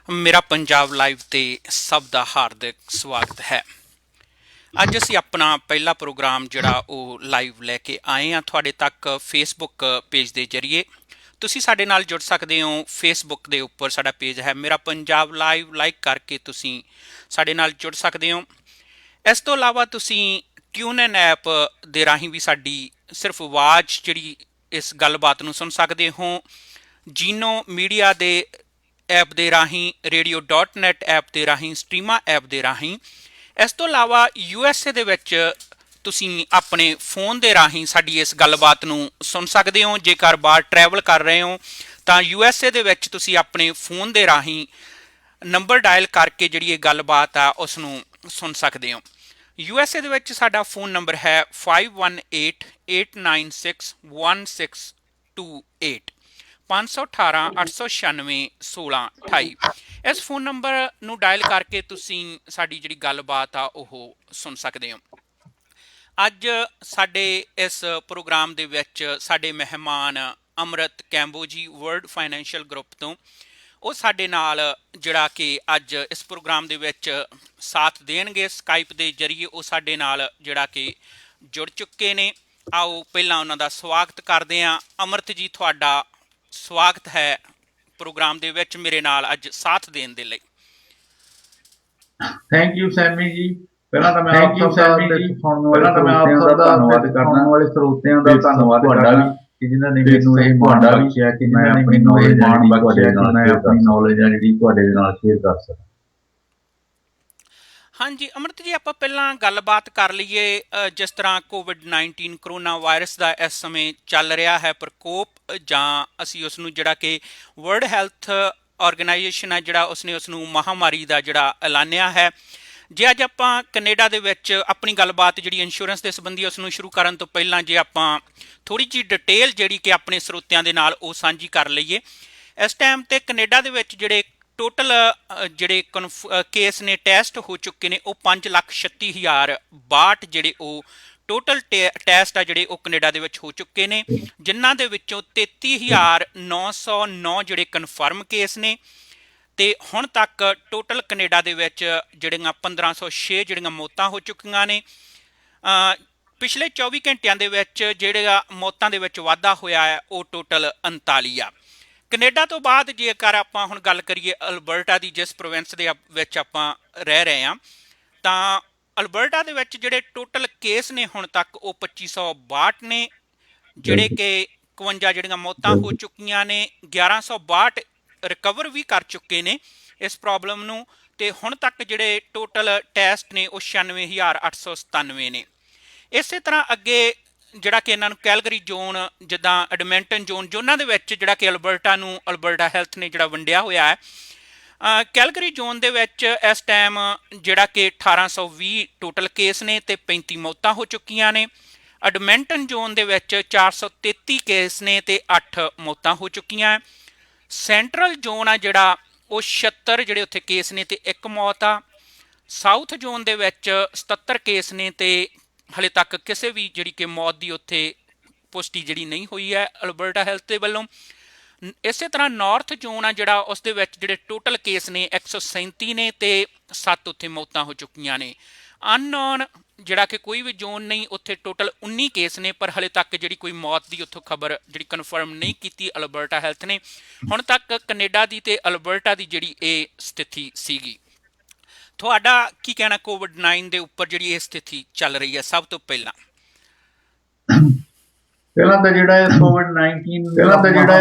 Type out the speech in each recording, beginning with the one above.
ਮੇਰਾ ਪੰਜਾਬ ਲਾਈਵ ਤੇ ਸਭ ਦਾ ਹਾਰਦਿਕ ਸਵਾਗਤ ਹੈ। ਅੱਜ ਅਸੀਂ ਆਪਣਾ ਪਹਿਲਾ ਪ੍ਰੋਗਰਾਮ ਜਿਹੜਾ ਉਹ ਲਾਈਵ ਲੈ ਕੇ ਆਏ ਹਾਂ ਤੁਹਾਡੇ ਤੱਕ ਫੇਸਬੁੱਕ ਪੇਜ ਦੇ ਜ਼ਰੀਏ। ਤੁਸੀਂ ਸਾਡੇ ਨਾਲ ਜੁੜ ਸਕਦੇ ਹੋ। ਫੇਸਬੁੱਕ ਦੇ ਉੱਪਰ ਸਾਡਾ ਪੇਜ ਹੈ ਮੇਰਾ ਪੰਜਾਬ ਲਾਈਵ, ਲਾਈਕ ਕਰਕੇ ਤੁਸੀਂ ਸਾਡੇ ਨਾਲ ਜੁੜ ਸਕਦੇ ਹੋ। ਇਸ ਤੋਂ ਇਲਾਵਾ ਤੁਸੀਂ ਟਿਊਨਇਨ ਐਪ ਦੇ ਰਾਹੀਂ ਵੀ ਸਾਡੀ ਸਿਰਫ ਆਵਾਜ਼ ਜਿਹੜੀ ਇਸ ਗੱਲਬਾਤ ਨੂੰ ਸੁਣ ਸਕਦੇ ਹੋ। ਜੀਨੋ ਮੀਡੀਆ ਦੇ ਐਪ ਦੇ ਰਾਹੀਂ, radio.net ਐਪ ਦੇ ਰਾਹੀਂ, ਸਟ੍ਰੀਮਾ ਐਪ ਦੇ ਰਾਹੀਂ। ਇਸ ਤੋਂ ਇਲਾਵਾ USA ਦੇ ਵਿੱਚ ਤੁਸੀਂ ਆਪਣੇ ਫੋਨ ਦੇ ਰਾਹੀਂ ਸਾਡੀ ਇਸ ਗੱਲਬਾਤ ਨੂੰ ਸੁਣ ਸਕਦੇ ਹੋ। ਜੇਕਰ ਬਾਹਰ ਟਰੈਵਲ ਕਰ ਰਹੇ ਹੋ ਤਾਂ USA ਦੇ ਵਿੱਚ ਤੁਸੀਂ ਆਪਣੇ ਫੋਨ ਦੇ ਰਾਹੀਂ ਨੰਬਰ ਡਾਇਲ ਕਰਕੇ ਜਿਹੜੀ ਇਹ ਗੱਲਬਾਤ ਆ ਉਸ ਨੂੰ ਸੁਣ ਸਕਦੇ ਹੋ। USA ਦੇ ਵਿੱਚ ਸਾਡਾ ਫੋਨ ਨੰਬਰ ਹੈ 5188961628 518-896-1628। ਇਸ ਫੋਨ ਨੰਬਰ ਨੂੰ ਡਾਇਲ ਕਰਕੇ ਤੁਸੀਂ ਸਾਡੀ ਜਿਹੜੀ ਗੱਲਬਾਤ ਆ ਉਹ ਸੁਣ ਸਕਦੇ ਹੋ। ਅੱਜ ਸਾਡੇ ਇਸ ਪ੍ਰੋਗਰਾਮ ਦੇ ਵਿੱਚ ਸਾਡੇ ਮਹਿਮਾਨ ਅੰਮ੍ਰਿਤ ਕੈਂਬੋ ਜੀ ਵਰਲਡ ਫਾਈਨੈਂਸ਼ੀਅਲ ਗਰੁੱਪ ਤੋਂ, ਉਹ ਸਾਡੇ ਨਾਲ ਜਿਹੜਾ ਕਿ ਅੱਜ ਇਸ ਪ੍ਰੋਗਰਾਮ ਦੇ ਵਿੱਚ ਸਾਥ ਦੇਣਗੇ ਸਕਾਈਪ ਦੇ ਜ਼ਰੀਏ। ਉਹ ਸਾਡੇ ਨਾਲ ਜਿਹੜਾ ਕਿ ਜੁੜ ਚੁੱਕੇ ਨੇ। ਆਓ ਪਹਿਲਾਂ ਉਹਨਾਂ ਦਾ ਸਵਾਗਤ ਕਰਦੇ ਹਾਂ। ਅੰਮ੍ਰਿਤ ਜੀ, ਤੁਹਾਡਾ ਸਵਾਗਤ ਹੈ ਪ੍ਰੋਗਰਾਮ ਦੇ ਵਿੱਚ ਮੇਰੇ ਨਾਲ ਅੱਜ ਸਾਥ ਦੇਣ ਦੇ ਲਈ। ਥੈਂਕ ਯੂ ਸੈਮੀ ਜੀ। ਪਹਿਲਾਂ ਤਾਂ ਮੈਂ ਆਪ ਸਭ ਦਾ ਧੰਨਵਾਦ ਕਰਨਾ ਵਾਲੇ ਸਰੋਤਿਆਂ ਦਾ ਧੰਨਵਾਦ ਤੁਹਾਡਾ ਵੀ ਕਿ ਜਿਨ੍ਹਾਂ ਨੇ ਮੈਨੂੰ ਇਹ ਮਾਣ ਬਖਸ਼ਿਆ ਕਿ ਮੈਂ ਆਪਣੀ ਨੌਲੇਜ ਜਿਹੜੀ ਤੁਹਾਡੇ ਦੇ ਨਾਲ ਸ਼ੇਅਰ ਕਰ ਸਕਾਂ। ਹਾਂਜੀ ਅੰਮ੍ਰਿਤ ਜੀ, ਆਪਾਂ ਪਹਿਲਾਂ ਗੱਲਬਾਤ ਕਰ ਲਈਏ। ਜਿਸ ਤਰ੍ਹਾਂ COVID-19 ਕਰੋਨਾ ਵਾਇਰਸ ਦਾ ਇਸ ਸਮੇਂ ਚੱਲ ਰਿਹਾ ਹੈ ਪ੍ਰਕੋਪ, ਜਾਂ ਅਸੀਂ ਉਸ ਨੂੰ ਜਿਹੜਾ ਕਿ ਵਰਲਡ ਹੈਲਥ ਆਰਗੇਨਾਈਜੇਸ਼ਨ ਹੈ ਜਿਹੜਾ ਉਸਨੇ ਉਸ ਨੂੰ ਮਹਾਂਮਾਰੀ ਦਾ ਜਿਹੜਾ ਐਲਾਨਿਆ ਹੈ। ਜੇ ਅੱਜ ਆਪਾਂ ਕੈਨੇਡਾ ਦੇ ਵਿੱਚ ਆਪਣੀ ਗੱਲਬਾਤ ਜਿਹੜੀ ਇੰਸ਼ੋਰੈਂਸ ਦੇ ਸੰਬੰਧੀ ਉਸ ਨੂੰ ਸ਼ੁਰੂ ਕਰਨ ਤੋਂ ਪਹਿਲਾਂ ਜੇ ਆਪਾਂ ਥੋੜ੍ਹੀ ਜਿਹੀ ਡਿਟੇਲ ਜਿਹੜੀ ਕਿ ਆਪਣੇ ਸਰੋਤਿਆਂ ਦੇ ਨਾਲ ਉਹ ਸਾਂਝੀ ਕਰ ਲਈਏ। ਇਸ ਟਾਈਮ 'ਤੇ ਕੈਨੇਡਾ ਦੇ ਵਿੱਚ ਜਿਹੜੇ ਟੋਟਲ ਜਿਹੜੇ ਕੇਸ ਨੇ ਟੈਸਟ ਹੋ ਚੁੱਕੇ ਨੇ ਉਹ 5,36,062 ਜਿਹੜੇ ਉਹ ਟੋਟਲ ਟੈਸਟ ਆ ਜਿਹੜੇ ਉਹ ਕੈਨੇਡਾ ਦੇ ਵਿੱਚ ਹੋ ਚੁੱਕੇ ਨੇ, ਜਿਨ੍ਹਾਂ ਦੇ ਵਿੱਚੋਂ 33,909 ਜਿਹੜੇ ਕਨਫਰਮ ਕੇਸ ਨੇ। ਤੇ ਹੁਣ ਤੱਕ ਟੋਟਲ ਕੈਨੇਡਾ ਦੇ ਵਿੱਚ ਜਿਹੜੀਆਂ 1,506 ਜਿਹੜੀਆਂ ਮੌਤਾਂ ਹੋ ਚੁੱਕੀਆਂ ਨੇ। ਪਿਛਲੇ 24 ਘੰਟਿਆਂ ਦੇ ਵਿੱਚ ਜਿਹੜਾ ਮੌਤਾਂ ਦੇ ਵਿੱਚ ਵਾਧਾ ਹੋਇਆ ਹੈ ਉਹ ਟੋਟਲ 39 ਆ। ਕੈਨੇਡਾ ਤੋਂ ਬਾਅਦ ਜੇਕਰ ਆਪਾਂ ਹੁਣ ਗੱਲ ਕਰੀਏ ਅਲਬਰਟਾ ਦੀ, ਜਿਸ ਪ੍ਰੋਵਿੰਸ ਦੇ ਵਿੱਚ ਆਪਾਂ ਰਹਿ ਰਹੇ ਹਾਂ, ਤਾਂ ਅਲਬਰਟਾ ਦੇ ਵਿੱਚ ਜਿਹੜੇ ਟੋਟਲ ਕੇਸ ਨੇ ਹੁਣ ਤੱਕ ਉਹ 2,562 ਨੇ, ਜਿਹੜੇ ਕਿ 51 ਜਿਹੜੀਆਂ ਮੌਤਾਂ ਹੋ ਚੁੱਕੀਆਂ ਨੇ। 1,162 ਰਿਕਵਰ ਵੀ ਕਰ ਚੁੱਕੇ ਨੇ ਇਸ ਪ੍ਰੋਬਲਮ ਨੂੰ। ਤੇ ਹੁਣ ਤੱਕ ਜਿਹੜੇ ਟੋਟਲ ਟੈਸਟ ਨੇ ਉਹ 96,897 ਨੇ। ਇਸੇ ਤਰ੍ਹਾਂ ਅੱਗੇ ਜਿਹੜਾ ਕਿ ਇਹਨਾਂ ਨੂੰ ਕੈਲਗਰੀ ਜ਼ੋਨ, ਜਿੱਦਾਂ ਐਡਮਿੰਟਨ ਜ਼ੋਨਾਂ ਦੇ ਵਿੱਚ ਜਿਹੜਾ ਕਿ ਅਲਬਰਟਾ ਨੂੰ ਅਲਬਰਟਾ ਹੈਲਥ ਨੇ ਜਿਹੜਾ ਵੰਡਿਆ ਹੋਇਆ ਹੈ। ਕੈਲਗਰੀ ਜ਼ੋਨ ਦੇ ਵਿੱਚ ਇਸ ਟਾਈਮ ਜਿਹੜਾ ਕਿ 1,820 ਟੋਟਲ ਕੇਸ ਨੇ ਤੇ 35 ਮੌਤਾਂ ਹੋ ਚੁੱਕੀਆਂ ਨੇ। ਐਡਮਿੰਟਨ ਜ਼ੋਨ ਦੇ ਵਿੱਚ 433 ਕੇਸ ਨੇ ਤੇ 8 ਮੌਤਾਂ ਹੋ ਚੁੱਕੀਆਂ। ਸੈਂਟਰਲ ਜ਼ੋਨ ਆ ਜਿਹੜਾ ਉਹ 76 ਜਿਹੜੇ ਉੱਥੇ ਕੇਸ ਨੇ ਤੇ 1 ਮੌਤ ਆ। ਸਾਊਥ ਜ਼ੋਨ ਦੇ ਵਿੱਚ 77 ਕੇਸ ਨੇ ਤੇ ਹਲੇ ਤੱਕ ਕਿਸੇ ਵੀ ਜਿਹੜੀ ਕਿ ਮੌਤ ਦੀ ਉੱਥੇ ਪੁਸ਼ਟੀ ਜਿਹੜੀ ਨਹੀਂ ਹੋਈ ਹੈ ਅਲਬਰਟਾ ਹੈਲਥ ਦੇ ਵੱਲੋਂ। ਇਸੇ ਤਰ੍ਹਾਂ ਨਾਰਥ ਜ਼ੋਨ ਆ ਜਿਹੜਾ ਉਸ ਦੇ ਵਿੱਚ ਜਿਹੜੇ ਟੋਟਲ ਕੇਸ ਨੇ 137 ਨੇ ਤੇ 7 ਉੱਥੇ ਮੌਤਾਂ ਹੋ ਚੁੱਕੀਆਂ ਨੇ। ਅਨਨੋਨ ਜਿਹੜਾ ਕਿ ਕੋਈ ਵੀ ਜ਼ੋਨ ਨਹੀਂ, ਉੱਥੇ ਟੋਟਲ 19 ਕੇਸ ਨੇ, ਪਰ ਹਲੇ ਤੱਕ ਜਿਹੜੀ ਕੋਈ ਮੌਤ ਦੀ ਉੱਥੋਂ ਖਬਰ ਜਿਹੜੀ ਕਨਫਰਮ ਨਹੀਂ ਕੀਤੀ ਅਲਬਰਟਾ ਹੈਲਥ ਨੇ। ਹੁਣ ਤੱਕ ਕੈਨੇਡਾ ਦੀ ਤੇ ਅਲਬਰਟਾ ਦੀ ਜਿਹੜੀ ਇਹ ਸਥਿਤੀ ਸੀਗੀ। ਤੁਹਾਡਾ ਕੀ ਕਹਿਣਾ COVID-19 ਦੇ ਉੱਪਰ ਜਿਹੜੀ ਇਹ ਸਥਿਤੀ ਚੱਲ ਰਹੀ ਹੈ? ਸਭ ਤੋਂ ਪਹਿਲਾਂ ਤਾਂ ਜਿਹੜਾ COVID-19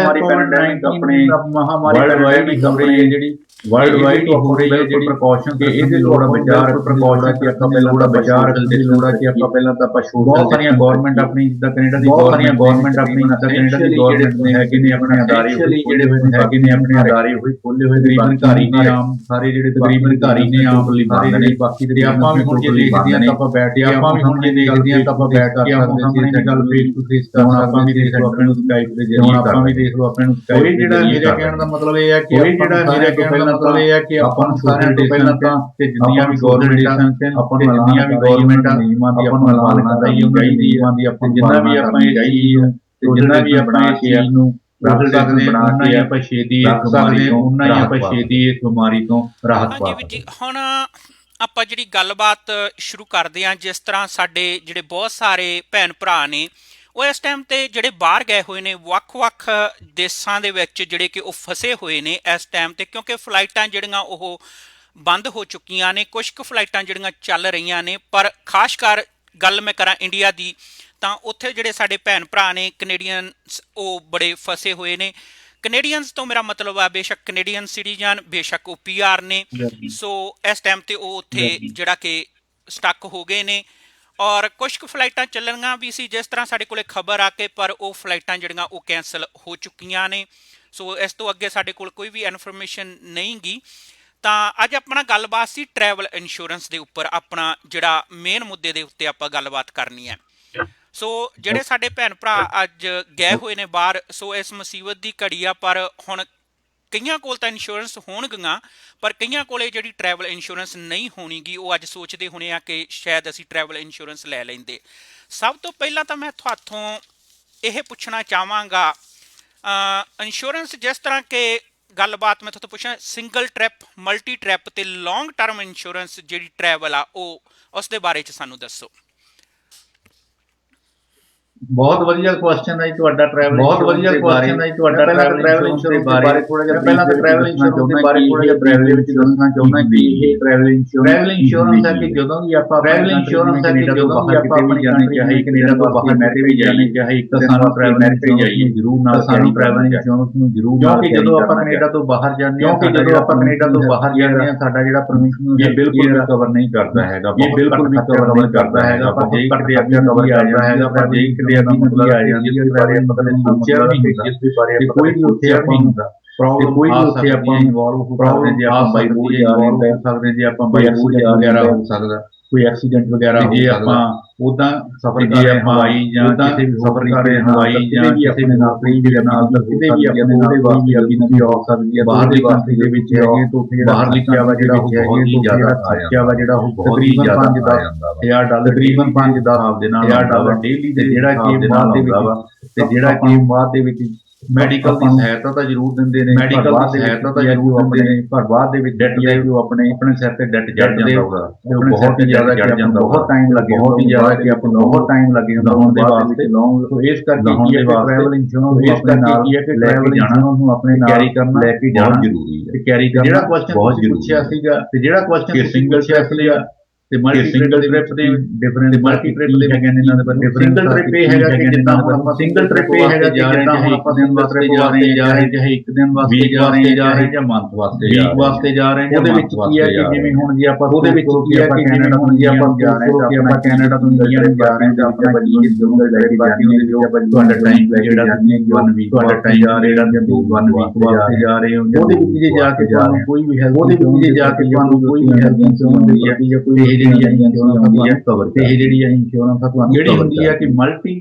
ਆਪਣੇ ਮਹਾਮਾਰੀ ਜਿਹੜੀ ਵਰਲਡ ਵਾਈਡ ਹੋ ਰਹੀ ਹੈ, ਜਿਹੜੀ ਪ੍ਰੀਕਾਸ਼ਨ ਕਿ ਇਹਦੇ ਲੋੜ ਬਚਾਅ ਪ੍ਰੀਕਾਸ਼ਨ ਕਿ ਆਪਾਂ ਪਹਿਲਾਂ ਬਚਾਅ ਰੱਖਣ ਦੀ ਲੋੜ ਹੈ ਕਿ ਆਪਾਂ ਪਹਿਲਾਂ ਤਾਂ ਆਪਾਂ ਬਹੁਤ ਸਾਰੀਆਂ ਗਵਰਨਮੈਂਟ ਆਪਣੀ ਜਿੱਦਾਂ ਕੈਨੇਡਾ ਦੀ ਗਵਰਨਮੈਂਟ ਆਪਣੀ ਕੈਨੇਡਾ ਦੀ ਗਵਰਨਮੈਂਟ ਨੇ ਹੈਗੇ ਨੇ ਆਪਣੇ ਅਦਾਰੇ ਜਿਹੜੇ ਹੋਏ ਹੈਗੇ ਨੇ ਆਪਣੇ ਅਦਾਰੇ ਹੋਏ ਖੋਲੇ ਹੋਏ ਤਕਰੀਬਨ ਅਧਿਕਾਰੀ ਨੇ ਆਮ ਸਾਰੇ ਜਿਹੜੇ ਤਕਰੀਬਨ ਅਧਿਕਾਰੀ ਨੇ ਆਮ ਸਾਰੇ ਜਿਹੜੇ ਬਾਕੀ ਦੇ ਆਪਾਂ ਵੀ ਹੁਣ ਜੇ ਦੇਖਦੇ ਹਾਂ ਤਾਂ ਆਪਾਂ ਬੈਠ ਕੇ ਆਪਾਂ ਵੀ ਹੁਣ ਜੇ ਦੇਖਦੇ ਹਾਂ ਤਾਂ ਆਪਾਂ ਬੈਠ ਕੇ ਸਾਹਮਣੇ ਗੱਲ ਫੇਸ ਟੂ ਫੇਸ ਕਰਨਾ। ਆਪਾਂ ਵੀ ਦੇਖ ਲਓ ਆਪਣੇ ਨੂੰ ਸਕਾਈਪ ਦੇ ਜ਼ਰੀਏ, ਆਪਾਂ ਵੀ ਦੇਖ ਲਓ ਆਪਣੇ ਨੂੰ ਸਕਾਈਪ। ਜਿਹੜਾ ਮੇਰੇ ਕਹਿਣ ਦਾ ਮਤਲਬ ਇਹ ਹੈ ਕਿ ਜਿਹੜਾ ਮੇਰੇ ਕਹਿਣ ਦਾ ਮਤਲਬ ਇਹ ਹੈ ਕਿ ਆਪਾਂ ਨੂੰ ਸਾਰਿਆਂ ਤੋਂ ਪਹਿਲਾਂ ਤਾਂ ਤੇ ਜਿੰਨੀਆਂ ਵੀ ਗਵਰਨਮੈਂਟਾਂ ਆਪਾਂ ਨੂੰ ਜਿੰਨੀਆਂ ਵੀ ਗਵਰਨਮੈਂਟਾਂ ਨਿਯਮਾਂ ਦੀ ਆਪਾਂ ਨੂੰ ਪਾਲਣਾ ਚਾਹੀਦੀ ਹੈ। ਆਪਾਂ ਜਿੰਨਾ ਵੀ ਆਪਾਂ ਇਹ ਚਾਹੀਏ ਤੇ ਜਿੰਨਾ ਵੀ ਆਪਾਂ ਇਸ ਚੀਜ਼ ਨੂੰ ਰੱਖ ਸਕਦੇ ਹਾਂ, ਉਹਨਾਂ ਹੀ ਆਪਾਂ ਛੇਤੀ ਇਸ ਬਿਮਾਰੀ ਤੋਂ ਉਹਨਾਂ ਹੀ ਆਪਾਂ ਛੇਤੀ ਇਸ ਬਿਮਾਰੀ ਤੋਂ ਰਾਹਤ ਪਾ ਹਾਂਜੀ ਵੀਰ ਜੀ, ਹੁਣ ਆਪਾਂ ਜਿਹੜੀ ਗੱਲਬਾਤ ਸ਼ੁਰੂ ਕਰਦੇ ਹਾਂ, ਜਿਸ ਤਰ੍ਹਾਂ ਸਾਡੇ ਜਿਹੜੇ ਬਹੁਤ ਸਾਰੇ ਭੈਣ ਭਰਾ ਨੇ ਉਹ ਇਸ ਟਾਈਮ ਤੇ ਜਿਹੜੇ ਬਾਹਰ ਗਏ ਹੋਏ ਨੇ, ਵੱਖ-ਵੱਖ ਦੇਸ਼ਾਂ ਦੇ ਵਿੱਚ ਜਿਹੜੇ ਕਿ ਉਹ ਫਸੇ ਹੋਏ ਨੇ ਇਸ ਟਾਈਮ ਤੇ, ਕਿਉਂਕਿ ਫਲਾਈਟਾਂ ਜਿਹੜੀਆਂ ਉਹ ਬੰਦ ਹੋ ਚੁੱਕੀਆਂ ਨੇ। ਕੁਝ ਕੁ ਫਲਾਈਟਾਂ ਜਿਹੜੀਆਂ ਚੱਲ ਰਹੀਆਂ ਨੇ, ਪਰ ਖਾਸ ਕਰ ਗੱਲ ਮੈਂ ਕਰਾਂ ਇੰਡੀਆ ਦੀ, ਤਾਂ ਉੱਥੇ ਜਿਹੜੇ ਸਾਡੇ ਭੈਣ ਭਰਾ ਨੇ ਕੈਨੇਡੀਅਨਸ ਉਹ ਬੜੇ ਫਸੇ ਹੋਏ ਨੇ। ਕੈਨੇਡੀਅਨਸ ਤੋਂ ਮੇਰਾ ਮਤਲਬ ਆ ਬੇਸ਼ੱਕ ਕੈਨੇਡੀਅਨ ਸਿਟੀਜ਼ਨ, ਬੇਸ਼ੱਕ ਉਹ PR ਨੇ। ਸੋ ਇਸ ਟਾਈਮ ਤੇ ਉਹ ਉੱਥੇ ਜਿਹੜਾ ਕਿ ਸਟਕ ਹੋ ਗਏ ਨੇ, ਔਰ ਕੁਝ ਕੁ ਫਲਾਈਟਾਂ ਚੱਲਣੀਆਂ ਵੀ ਸੀ ਜਿਸ ਤਰ੍ਹਾਂ ਸਾਡੇ ਕੋਲੇ ਖਬਰ ਆ ਕੇ, ਪਰ ਉਹ ਫਲਾਈਟਾਂ ਜਿਹੜੀਆਂ ਉਹ ਕੈਂਸਲ ਹੋ ਚੁੱਕੀਆਂ ਨੇ। ਸੋ ਇਸ ਤੋਂ ਅੱਗੇ ਸਾਡੇ ਕੋਲ ਕੋਈ ਵੀ ਇਨਫੋਰਮੇਸ਼ਨ ਨਹੀਂ ਗੀ। ਤਾਂ ਅੱਜ ਆਪਣਾ ਗੱਲਬਾਤ ਸੀ ਟਰੈਵਲ ਇੰਸ਼ੋਰੈਂਸ ਦੇ ਉੱਪਰ, ਆਪਣਾ ਜਿਹੜਾ ਮੇਨ ਮੁੱਦੇ ਦੇ ਉੱਤੇ ਆਪਾਂ ਗੱਲਬਾਤ ਕਰਨੀ ਹੈ। ਸੋ ਜਿਹੜੇ ਸਾਡੇ ਭੈਣ ਭਰਾ ਅੱਜ ਗਏ ਹੋਏ ਨੇ ਬਾਹਰ, ਸੋ ਇਸ ਮੁਸੀਬਤ ਦੀ ਘੜੀ ਆ, ਪਰ ਹੁਣ ਕਈਆਂ ਕੋਲ ਤਾਂ ਇੰਸ਼ੋਰੈਂਸ ਹੋਣਗੀਆਂ, ਪਰ ਕਈਆਂ ਕੋਲੇ ਜਿਹੜੀ ਟਰੈਵਲ ਇੰਸ਼ੋਰੈਂਸ ਨਹੀਂ ਹੋਣੀਗੀ। ਉਹ ਅੱਜ ਸੋਚਦੇ ਹੋਣੇ ਆ ਕਿ ਸ਼ਾਇਦ ਅਸੀਂ ਟਰੈਵਲ ਇੰਸ਼ੋਰੈਂਸ ਲੈ ਲੈਂਦੇ। ਸਭ ਤੋਂ ਪਹਿਲਾਂ ਤਾਂ ਮੈਂ ਤੁਹਾਤੋਂ ਇਹ ਪੁੱਛਣਾ ਚਾਹਾਂਗਾ, ਇੰਸ਼ੋਰੈਂਸ ਜਿਸ ਤਰ੍ਹਾਂ ਕਿ ਗੱਲਬਾਤ ਮੈਂ ਤੁਹਾਤੋਂ ਪੁੱਛਾਂ, ਸਿੰਗਲ ਟ੍ਰਿਪ, ਮਲਟੀ ਟ੍ਰਿਪ ਤੇ ਲੌਂਗ ਟਰਮ ਇੰਸ਼ੋਰੈਂਸ ਜਿਹੜੀ ਟਰੈਵਲ ਆ, ਉਹ ਉਸ ਦੇ ਬਾਰੇ 'ਚ ਸਾਨੂੰ ਦੱਸੋ। ਬਹੁਤ ਵਧੀਆ ਕੁਐਸਚਨ ਹੈ ਜੀ ਤੁਹਾਡਾ ਟਰੈਵਲ, ਬਹੁਤ ਵਧੀਆ ਕੁਐਸਚਨ ਹੈ ਜੀ ਤੁਹਾਡਾ ਟਰੈਵਲ ਇੰਸ਼ੋਰੈਂਸ ਦੇ ਬਾਰੇ ਥੋੜਾ ਜਿਹਾ ਪਹਿਲਾਂ ਤਾਂ ਟਰੈਵਲ ਇੰਸ਼ੋਰੈਂਸ ਦੇ ਬਾਰੇ ਥੋੜਾ ਜਿਹਾ ਟਰੈਵਲ ਦੇ ਵਿੱਚ ਦੱਸਣਾ ਚਾਹੁੰਦਾ ਕਿ ਇਹ ਟਰੈਵਲ ਇੰਸ਼ੋਰੈਂਸ ਹੈ ਕਿ ਜਦੋਂ ਵੀ ਆਪਾਂ ਟਰੈਵਲ ਇੰਸ਼ੋਰੈਂਸ ਹੈ ਕਿ ਜਦੋਂ ਵੀ ਆਪਾਂ ਆਪਣੀ ਜਾਣੇ, ਚਾਹੇ ਕੈਨੇਡਾ ਤੋਂ ਬਾਹਰ ਮੈਟੇ ਵੀ ਜਾਣੇ, ਚਾਹੇ ਇੱਕ ਤਾਂ ਸਾਨੂੰ ਟਰੈਵਲ ਮੈਟੇ ਜਾਈਏ ਜ਼ਰੂਰ ਨਾਲ, ਸਾਨੂੰ ਟਰੈਵਲ ਇੰਸ਼ੋਰੈਂਸ ਨੂੰ ਜ਼ਰੂਰ, ਕਿਉਂਕਿ ਜਦੋਂ ਆਪਾਂ ਕੈਨੇਡਾ ਤੋਂ ਬਾਹਰ ਜਾਂਦੇ ਹਾਂ, ਕਿਉਂਕਿ ਜਦੋਂ ਆਪਾਂ ਕੈਨੇਡਾ ਤੋਂ ਬਾਹਰ ਜਾਂਦੇ ਹਾਂ, ਸਾਡਾ ਜਿਹੜਾ ਪਰਮਿਸ਼ਨ ਇਹ ਬਿਲਕੁਲ ਵੀ ਕਵਰ ਨਹੀਂ ਕਰਦਾ ਹੈਗਾ, ਇਹ ਬਿਲਕੁਲ ਵੀ ਕਵਰ ਕਰਦਾ ਹੈਗਾ, ਪਰ ਜੇ ਕਿਤੇ ਆਪਣਾ ਕਵਰ ਕਰਦਾ ਹੈਗਾ, ਪਰ ਜੇ ਕਿਤੇ ਆਪਣਾ ਜਿਸ ਬਾਰੇ ਆਪਾਂ ਕਦੇ ਸੋਚਿਆ ਵੀ ਨਹੀਂ, ਜਿਸ ਦੇ ਬਾਰੇ ਕੋਈ ਵੀ ਉੱਥੇ ਆਪਾਂ ਹੁੰਦਾ ਪ੍ਰੋਬਲਮ, ਕੋਈ ਵੀ ਉੱਥੇ ਆਪਾਂ ਇਨਵੋਲਵ ਹੋ ਸਕਦੇ, ਜੇ ਆਪਾਂ ਬਾਈ ਰੋਡ ਜਾ ਰਹੇ ਹੋ ਸਕਦੇ, ਜੇ ਆਪਾਂ ਬਾਈ ਰੋਡ ਵਗੈਰਾ ਹੋ ਸਕਦਾ, ਕੋਈ ਐਕਸੀਡੈਂਟ ਵਗੈਰਾ, ਜੇ ਆਪਾਂ ਉਦਾਂ ਸਫ਼ਰ ਕਰ ਰਹੇ ਹਵਾਈ ਜਾਂ ਕਿਸੇ ਵੀ ਸਫ਼ਰ ਕਰ ਰਹੇ ਹਵਾਈ ਜਾਂ ਕਿਸੇ ਵੀ ਨੌਕਰੀ ਦੇ ਨਾਲ, ਕਿਤੇ ਵੀ ਆਪਣੇ ਨਾਲ ਕੋਈ ਵੀ ਨੌਕਰੀ ਹੋ ਸਕਦੀ ਹੈ। ਬਾਹਰ ਦੀ ਕੰਟਰੀ ਦੇ ਵਿੱਚ ਹੈਗੇ ਤਾਂ ਉੱਥੇ ਬਾਹਰਲੀ ਖਰਚਾ ਜਿਹੜਾ ਉਹ ਬਹੁਤ ਹੀ ਜ਼ਿਆਦਾ ਖਰਚਾ ਵਾ, ਜਿਹੜਾ ਉਹ ਬਹੁਤ ਹੀ ਜ਼ਿਆਦਾ $5,000 ਤਕਰੀਬਨ 5-10 ਦੇ ਨਾਲ $10 ਡੇਲੀ ਦੇ, ਜਿਹੜਾ ਕਿ ਬਾਅਦ ਦੇ ਵਿੱਚ, ਤੇ ਜਿਹੜਾ ਕਿ ਬਾਅਦ ਦੇ ਵਿੱਚ ਮੈਡੀਕਲ ਦੀ ਸਹਾਇਤਾ ਤਾਂ ਜ਼ਰੂਰ ਦਿੰਦੇ ਨੇ, ਮੈਡੀਕਲ ਦੀ ਸਹਾਇਤਾ ਤਾਂ ਜ਼ਰੂਰ ਦਿੰਦੇ ਨੇ, ਪਰ ਬਾਅਦ ਦੇ ਵਿੱਚ ਡੈਟ ਜਿਹੜੀ ਉਹ ਆਪਣੇ ਸਿਰ ਤੇ ਡੈਟ ਚੜ ਜਾਂਦਾ ਹੋਗਾ, ਬਹੁਤ ਹੀ ਜ਼ਿਆਦਾ ਚੜ ਜਾਂਦਾ, ਬਹੁਤ ਟਾਈਮ ਲੱਗੇ, ਬਹੁਤ ਹੀ ਜ਼ਿਆਦਾ ਕਿ ਆਪਾਂ ਨੂੰ ਬਹੁਤ ਟਾਈਮ ਲੱਗੇ ਹੁੰਦਾ ਹੋਣ ਦੇ ਵਾਸਤੇ ਲੌਂਗ। ਸੋ ਇਸ ਕਰਕੇ ਕੀ ਹੈ ਕਿ ਟਰੈਵਲ ਇੰਸ਼ੋਰੈਂਸ ਇਸ ਕਰਕੇ ਕੀ ਹੈ ਕਿ ਟਰੈਵਲ ਇੰਸ਼ੋਰੈਂਸ ਨੂੰ ਆਪਣੇ ਨਾਲ ਕੈਰੀ ਕਰਨਾ, ਲੈ ਕੇ ਜਾਣਾ ਜ਼ਰੂਰੀ ਹੈ, ਤੇ ਕੈਰੀ ਕਰਨਾ ਜਿਹੜਾ ਕੁਐਸਚਨ ਤੁਸੀਂ ਪੁੱਛਿਆ ਸੀਗਾ, ਤੇ ਜਿਹੜਾ ਕੁਐਸਚਨ ਸਿੰਗਲ ਸ਼ਿਪ ਸੀਗਾ ਤੇ ਮਲਟੀ ਟ੍ਰਿਪ ਦੇ ਡਿਫਰੈਂਟ, ਮਲਟੀ ਟ੍ਰਿਪ ਦੇ ਹੈਗੇ ਨੇ ਇਹਨਾਂ ਦੇ ਬਾਰੇ। ਸਿੰਗਲ ਟ੍ਰਿਪ ਇਹ ਹੈਗਾ ਕਿ ਜਿੱਦਾਂ ਹੁਣ ਆਪਾਂ ਸਿੰਗਲ ਟ੍ਰਿਪ ਇਹ ਹੈਗਾ ਕਿ ਜਿੱਦਾਂ ਹੁਣ ਆਪਾਂ ਦਿਨ ਵਾਸਤੇ ਜਾ ਰਹੇ ਹਾਂ, ਚਾਹੇ ਇੱਕ ਦਿਨ ਵਾਸਤੇ ਜਾ ਰਹੇ ਜਾਂ ਮੰਥ ਵਾਸਤੇ ਜਾ ਰਹੇ, ਉਹਦੇ ਵਿੱਚ ਕੀ ਹੈ ਕਿ ਜਿਵੇਂ ਹੁਣ ਜੇ ਆਪਾਂ ਉਹਦੇ ਵਿੱਚ ਕੀ ਹੈ ਕਿ ਜਿਵੇਂ ਹੁਣ ਜੇ ਆਪਾਂ ਜਾ ਰਹੇ ਹਾਂ, ਆਪਾਂ ਕੈਨੇਡਾ ਤੋਂ ਇੰਡੀਆ ਨੂੰ ਜਾ ਰਹੇ ਹਾਂ, ਜਾਂ ਆਪਣਾ ਬੱਚੀ ਜਿਹਨੂੰ ਲੈ ਕੇ ਬਾਕੀ ਉਹਦੇ ਵਿੱਚ ਆਪਾਂ ਤੁਹਾਡਾ ਟਾਈਮ ਜਿਹੜਾ 1 ਵੀਕ, ਤੁਹਾਡਾ ਟਾਈਮ ਜਾ ਰਿਹਾ ਜਾਂ 1 ਵੀਕ ਵਾਸਤੇ ਜਾ ਰਹੇ ਹੋ, ਉਹਦੇ ਵਿੱਚ ਜੇ ਜਾ ਕੇ ਤੁਹਾਨੂੰ ਕੋਈ ਵੀ ਹੈ, ਉਹਦੇ ਵਿੱਚ ਜੇ ਜਾ ਕੇ ਤੁਹਾਨੂੰ ਕੋਈ ਵੀ ਐਮਰਜੈਂਸੀ ਹੁੰਦੀ ਹੈ ਜਾਂ ਕੋਈ ਜਿਹੜੀ ਇੰਸ਼ੋਰੈਂਸ ਹੁੰਦੀ ਹੈ ਕਵਰ, ਤੇ ਇਹ ਜਿਹੜੀ ਇੰਸ਼ੋਰੈਂਸ ਤੁਹਾਨੂੰ ਜਿਹੜੀ ਹੁੰਦੀ ਹੈ ਕਿ ਮਲਟੀ,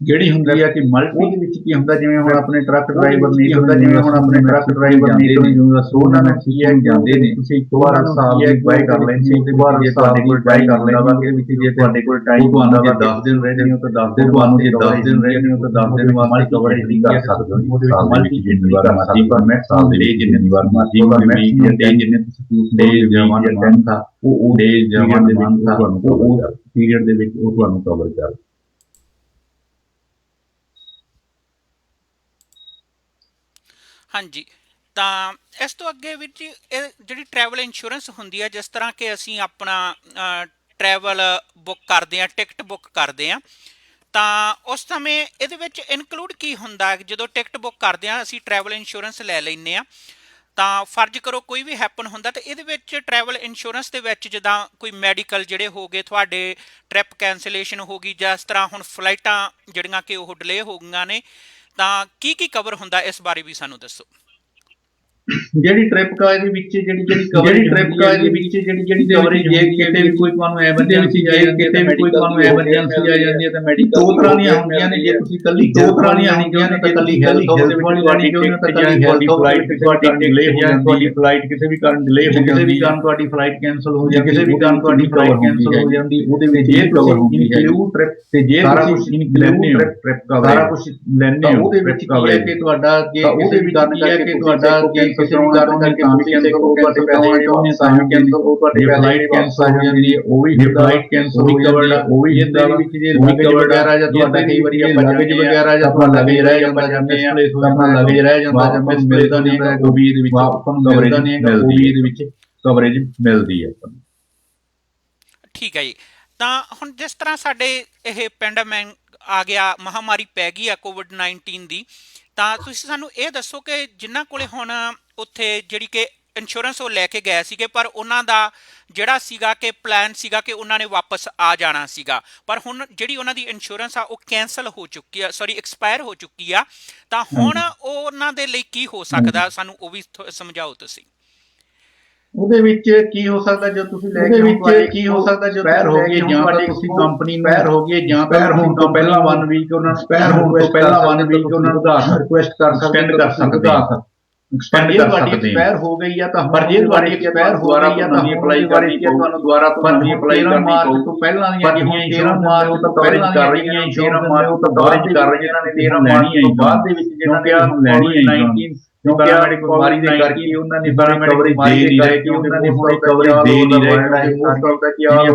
ਜਿਹੜੀ ਹੁੰਦੀ ਹੈ ਕਿ ਮਲਟੀ ਦੇ ਵਿੱਚ ਕੀ ਹੁੰਦਾ, ਜਿਵੇਂ ਹੁਣ ਆਪਣੇ ਟਰੱਕ ਡਰਾਈਵਰ ਨਹੀਂ ਹੁੰਦਾ, ਜਿਵੇਂ ਹੁਣ ਆਪਣੇ ਟਰੱਕ ਡਰਾਈਵਰ ਨਹੀਂ ਉਹਨਾਂ ਨੂੰ ਕੀ ਹੈ ਜਾਂਦੇ ਨੇ, ਤੁਸੀਂ ਇੱਕ ਵਾਰ ਸਾਲ ਦੀ ਬਾਈ ਕਰ ਲੈਂਦੇ, ਇੱਕ ਵਾਰ ਜੇ ਤੁਹਾਡੇ ਕੋਲ ਬਾਈ ਕਰ ਲੈਂਦਾ, ਇਹਦੇ ਵਿੱਚ ਜੇ ਤੁਹਾਡੇ ਕੋਲ ਟਾਈਮ ਤੁਹਾਨੂੰ ਜੇ 10 ਦਿਨ ਰਹਿੰਦੇ ਹੋ ਤਾਂ 10 ਦਿਨ, ਤੁਹਾਨੂੰ ਜੇ 10 ਦਿਨ ਰਹਿੰਦੇ ਹੋ ਤਾਂ 10 ਦਿਨ ਵਾਸਤੇ ਕਵਰੇਜ ਨਹੀਂ ਕਰ ਸਕਦੇ ਹੋ। ਉਹਦੇ ਵਿੱਚ ਮਲਟੀ ਜਿੰਨੀ ਵਾਰ ਮਰਜ਼ੀ ਪਰਮਿਟ, ਸਾਲ ਦੇ ਜਿੰਨੀ ਵਾਰ ਮਰਜ਼ੀ ਪਰਮਿਟ, ਜਿੰਨੇ ਤੁਸੀਂ ਡੇ ਜਮਾਂ ਦੇ ਮੰਥ ਆ, ਉਹ ਡੇ ਜਮਾਂ ਦੇ ਮੰਥ ਆ, ਉਹ ਪੀਰੀਅਡ ਦੇ ਵਿੱਚ ਉਹ ਤੁਹਾਨੂੰ ਕਵਰ ਕਰ। ਹਾਂਜੀ, ਤਾਂ ਇਸ ਤੋਂ ਅੱਗੇ ਵੀਰ ਜੀ ਇਹ ਜਿਹੜੀ ਟਰੈਵਲ ਇੰਸ਼ੋਰੈਂਸ ਹੁੰਦੀ ਹੈ, ਜਿਸ ਤਰ੍ਹਾਂ ਕਿ ਅਸੀਂ ਆਪਣਾ ਟਰੈਵਲ ਬੁੱਕ ਕਰਦੇ ਹਾਂ, ਟਿਕਟ ਬੁੱਕ ਕਰਦੇ ਹਾਂ, ਤਾਂ ਉਸ ਸਮੇਂ ਇਹਦੇ ਵਿੱਚ ਇਨਕਲੂਡ ਕੀ ਹੁੰਦਾ ਹੈ? ਜਦੋਂ ਟਿਕਟ ਬੁੱਕ ਕਰਦੇ ਹਾਂ ਅਸੀਂ ਟਰੈਵਲ ਇੰਸ਼ੋਰੈਂਸ ਲੈ ਲੈਂਦੇ ਹਾਂ, ਤਾਂ ਫਰਜ਼ ਕਰੋ ਕੋਈ ਵੀ ਹੈਪਨ ਹੁੰਦਾ, ਤਾਂ ਇਹਦੇ ਵਿੱਚ ਟਰੈਵਲ ਇੰਸ਼ੋਰੈਂਸ ਦੇ ਵਿੱਚ ਜਿੱਦਾਂ ਕੋਈ ਮੈਡੀਕਲ ਜਿਹੜੇ ਹੋ ਗਏ, ਤੁਹਾਡੇ ਟ੍ਰਿਪ ਕੈਂਸਲੇਸ਼ਨ ਹੋ ਗਈ, ਜਾਂ ਇਸ ਤਰ੍ਹਾਂ ਹੁਣ ਫਲਾਈਟਾਂ ਜਿਹੜੀਆਂ ਕਿ ਉਹ ਡਿਲੇ ਹੋ ਗਈਆਂ ਨੇ, ਤਾਂ ਕੀ ਕਵਰ ਹੁੰਦਾ, ਇਸ ਬਾਰੇ ਵੀ ਸਾਨੂੰ ਦੱਸੋ। ਜਿਹੜੀ ਟ੍ਰਿਪ ਕਾਜ ਦੇ ਵਿੱਚ ਜਿਹੜੀ ਟ੍ਰਿਪ ਕਾਜ ਦੇ ਵਿੱਚ ਜਿਹੜੀ ਕਵਰੇਜ ਜੇ ਕਿਤੇ ਵੀ ਕੋਈ ਤੁਹਾਨੂੰ ਐਮਰਜੈਂਸੀ ਆ ਜਾਂਦੀ ਹੈ, ਕਿਤੇ ਵੀ ਕੋਈ ਤੁਹਾਨੂੰ ਐਮਰਜੈਂਸੀ ਆ ਜਾਂਦੀ ਹੈ ਤਾਂ ਮੈਡੀਕਲ ਦੋ ਤਰ੍ਹਾਂ ਦੀਆਂ ਹੁੰਦੀਆਂ ਨੇ। ਜੇ ਤੁਸੀਂ ਕੱਲੀ ਦੋ ਤਰ੍ਹਾਂ ਦੀਆਂ ਹੁੰਦੀਆਂ ਨੇ ਤਾਂ ਕੱਲੀ ਹੈਲਥ ਦੇ ਵਿੱਚ ਤੁਹਾਡੀ ਤੁਹਾਡੀ ਫਲਾਈਟ ਤੁਹਾਡੀ ਡਿਲੇ ਹੋ ਜਾਂਦੀ, ਤੁਹਾਡੀ ਫਲਾਈਟ ਕਿਸੇ ਵੀ ਕਾਰਨ ਡਿਲੇ ਹੋ ਜਾਂਦੀ, ਕਿਸੇ ਵੀ ਕਾਰਨ ਤੁਹਾਡੀ ਫਲਾਈਟ ਕੈਂਸਲ ਹੋ ਜਾਂਦੀ, ਕਿਸੇ ਵੀ ਕਾਰਨ ਤੁਹਾਡੀ ਫਲਾਈਟ ਕੈਂਸਲ ਹੋ ਜਾਂਦੀ, ਉਹਦੇ ਵਿੱਚ ਇਹ ਕਵਰ ਹੁੰਦੀ ਹੈ ਟ੍ਰਿਪ ਤੇ ਜੇ ਤੁਸੀਂ ਇਨਕਲੂਡ ਟ੍ਰਿਪ ਕਵਰ ਸਾਰਾ ਕੁਝ ਲੈਣੇ ਹੋ ਉਹਦੇ ਵਿੱਚ ਕੀ ਹੈ ਕਿ ਤੁਹਾਡਾ ਜੇ ਉਹਦੇ ਵਿੱਚ ਕੀ ਹੈ ਕਿ ਤੁਹਾਡਾ ਜੇ ਕਿਸੇ ਵੀ ਕਾਰਨ ਕਰਕੇ ਤੁਸੀਂ ਕੈਂਸਲ ਹੋ ਤੁਹਾਡੇ ਪੈਸੇ ਉਹਨੇ ਸਾਈਨ ਕੈਂਸਲ ਹੋ ਤੁਹਾਡੀ ਫਲਾਈਟ ਕੈਂਸਲ ਹੋ ਜਾਂਦੀ ਹੈ, ਉਹ ਵੀ ਫਲਾਈਟ ਕੈਂਸਲ ਹੋ ਜਾਂਦੀ ਹੈ, ਉਹ ਵੀ ਇਹਦੇ ਵਿੱਚ ਜੇ ਲਗੇਜ ਵਗੈਰਾ ਜਾਂ ਤੁਹਾਡਾ ਕਈ ਵਾਰੀ ਲਗੇਜ ਵਗੈਰਾ ਜਾਂ ਤੁਹਾਡਾ ਲਗੇਜ ਰਹਿ ਜਾਂਦਾ ਜਾਂ ਮਿਸਪਲੇਸ ਹੋ ਜਾਂਦਾ, ਲਗੇਜ ਰਹਿ ਜਾਂਦਾ ਜਾਂ ਮਿਲਦਾ ਨਹੀਂ ਹੈ, ਉਹ ਵੀ ਇਹਦੇ ਵਿੱਚ ਤੁਹਾਨੂੰ ਮਿਲਦਾ ਨਹੀਂ ਹੈ, ਉਹ ਵੀ ਇਹਦੇ ਵਿੱਚ ਕਵਰੇਜ ਮਿਲਦੀ ਹੈ। ਠੀਕ ਹੈ ਜੀ। ਤਾਂ ਹੁਣ ਜਿਸ ਤਰ੍ਹਾਂ ਸਾਡੇ ਇਹ ਪੈਂਡੇਮਿਕ ਆ ਗਿਆ, ਮਹਾਮਾਰੀ ਪੈ ਗਈ ਆ ਕੋਵਿਡ-19 ਦੀ, ਤਾਂ ਤੁਸੀਂ ਸਾਨੂੰ ਇਹ ਦੱਸੋ ਕਿ ਜਿਨ੍ਹਾਂ ਕੋਲੇ ਹੁਣ ਉੱਥੇ ਜਿਹੜੀ ਕਿ ਇੰਸ਼ੋਰੈਂਸ ਉਹ ਲੈ ਕੇ ਗਏ ਸੀਗੇ, ਪਰ ਉਹਨਾਂ ਦਾ ਜਿਹੜਾ ਸੀਗਾ ਕਿ ਪਲਾਨ ਸੀਗਾ ਕਿ ਉਹਨਾਂ ਨੇ ਵਾਪਸ ਆ ਜਾਣਾ ਸੀਗਾ, ਪਰ ਹੁਣ ਜਿਹੜੀ ਉਹਨਾਂ ਦੀ ਇੰਸ਼ੋਰੈਂਸ ਆ ਉਹ ਕੈਂਸਲ ਹੋ ਚੁੱਕੀ ਆ, ਸੌਰੀ ਐਕਸਪਾਇਰ ਹੋ ਚੁੱਕੀ ਆ, ਤਾਂ ਹੁਣ ਉਹਨਾਂ ਦੇ ਲਈ ਕੀ ਹੋ ਸਕਦਾ, ਸਾਨੂੰ ਉਹ ਵੀ ਸਮਝਾਓ ਤੁਸੀਂ। ਉਹਦੇ ਵਿੱਚ ਕੀ ਹੋ ਸਕਦਾ ਜੋ ਤੁਸੀਂ ਲੈ ਕੇ ਉਹਦੇ ਕੀ ਹੋ ਸਕਦਾ ਜੋ ਪੈਰ ਹੋ ਗਈ ਜਾਂ ਤਾਂ ਤੁਸੀਂ ਕੰਪਨੀ ਪੈਰ ਹੋ ਗਈ ਜਾਂ ਪੈਰ ਹੋਣ ਤੋਂ ਪਹਿਲਾਂ 1 ਵੀਕ ਉਹਨਾਂ ਨੂੰ ਪੈਰ ਹੋਣ ਤੋਂ ਪਹਿਲਾਂ 1 ਵੀਕ ਉਹਨਾਂ ਨੂੰ ਰਿਕੁਐਸਟ ਕਰ ਸਕਦੇ ਕਰ ਸਕਦੇ ਐਕਸਟੈਂਡ ਕਰ ਸਕਦੇ ਐਕਸਪਾਇਰ ਹੋ ਗਈ ਆ ਤਾਂ ਪਰ ਜੇ ਤੁਹਾਡੀ ਐਕਸਪਾਇਰ ਹੋ ਗਈ ਆ ਤਾਂ ਅਪਲਾਈ ਕਰਨੀ ਪਊ, ਤੁਹਾਨੂੰ ਦੁਬਾਰਾ ਤੋਂ ਅਪਲਾਈ ਕਰਨੀ ਪਊ ਤੋਂ ਪਹਿਲਾਂ ਦੀਆਂ ਜਿਹੜੀਆਂ ਇੰਸ਼ੋਰੈਂਸ ਮਾਰਚ ਤੋਂ ਕਵਰੇਜ ਕਰ ਰਹੀਆਂ ਇੰਸ਼ੋਰੈਂਸ ਮਾਰਚ ਤੋਂ ਕਵਰੇਜ ਕਰ ਰਹੀਆਂ ਇਹਨਾਂ ਨੇ 13 ਮਾਰਚ ਤੋਂ ਬਾਅਦ ਦੇ ਵਿੱਚ ਜਿਹਨਾਂ ਨੇ ਲੈਣੀ ਹੈ 19 ਪੈਰਾਮੈਡਿਕ ਬਿਮਾਰੀ ਦੇ ਕਰਕੇ ਉਹਨਾਂ ਨੇ ਪੈਰਾਮੈਡਿਕ ਬਿਮਾਰੀ ਦੇ ਕਰਕੇ ਉਹਨਾਂ ਨੇ ਹੁਣ ਕਵਰੇਜ ਦੇ ਨਹੀਂ ਰਹੇ, ਜਿਹੜੀਆਂ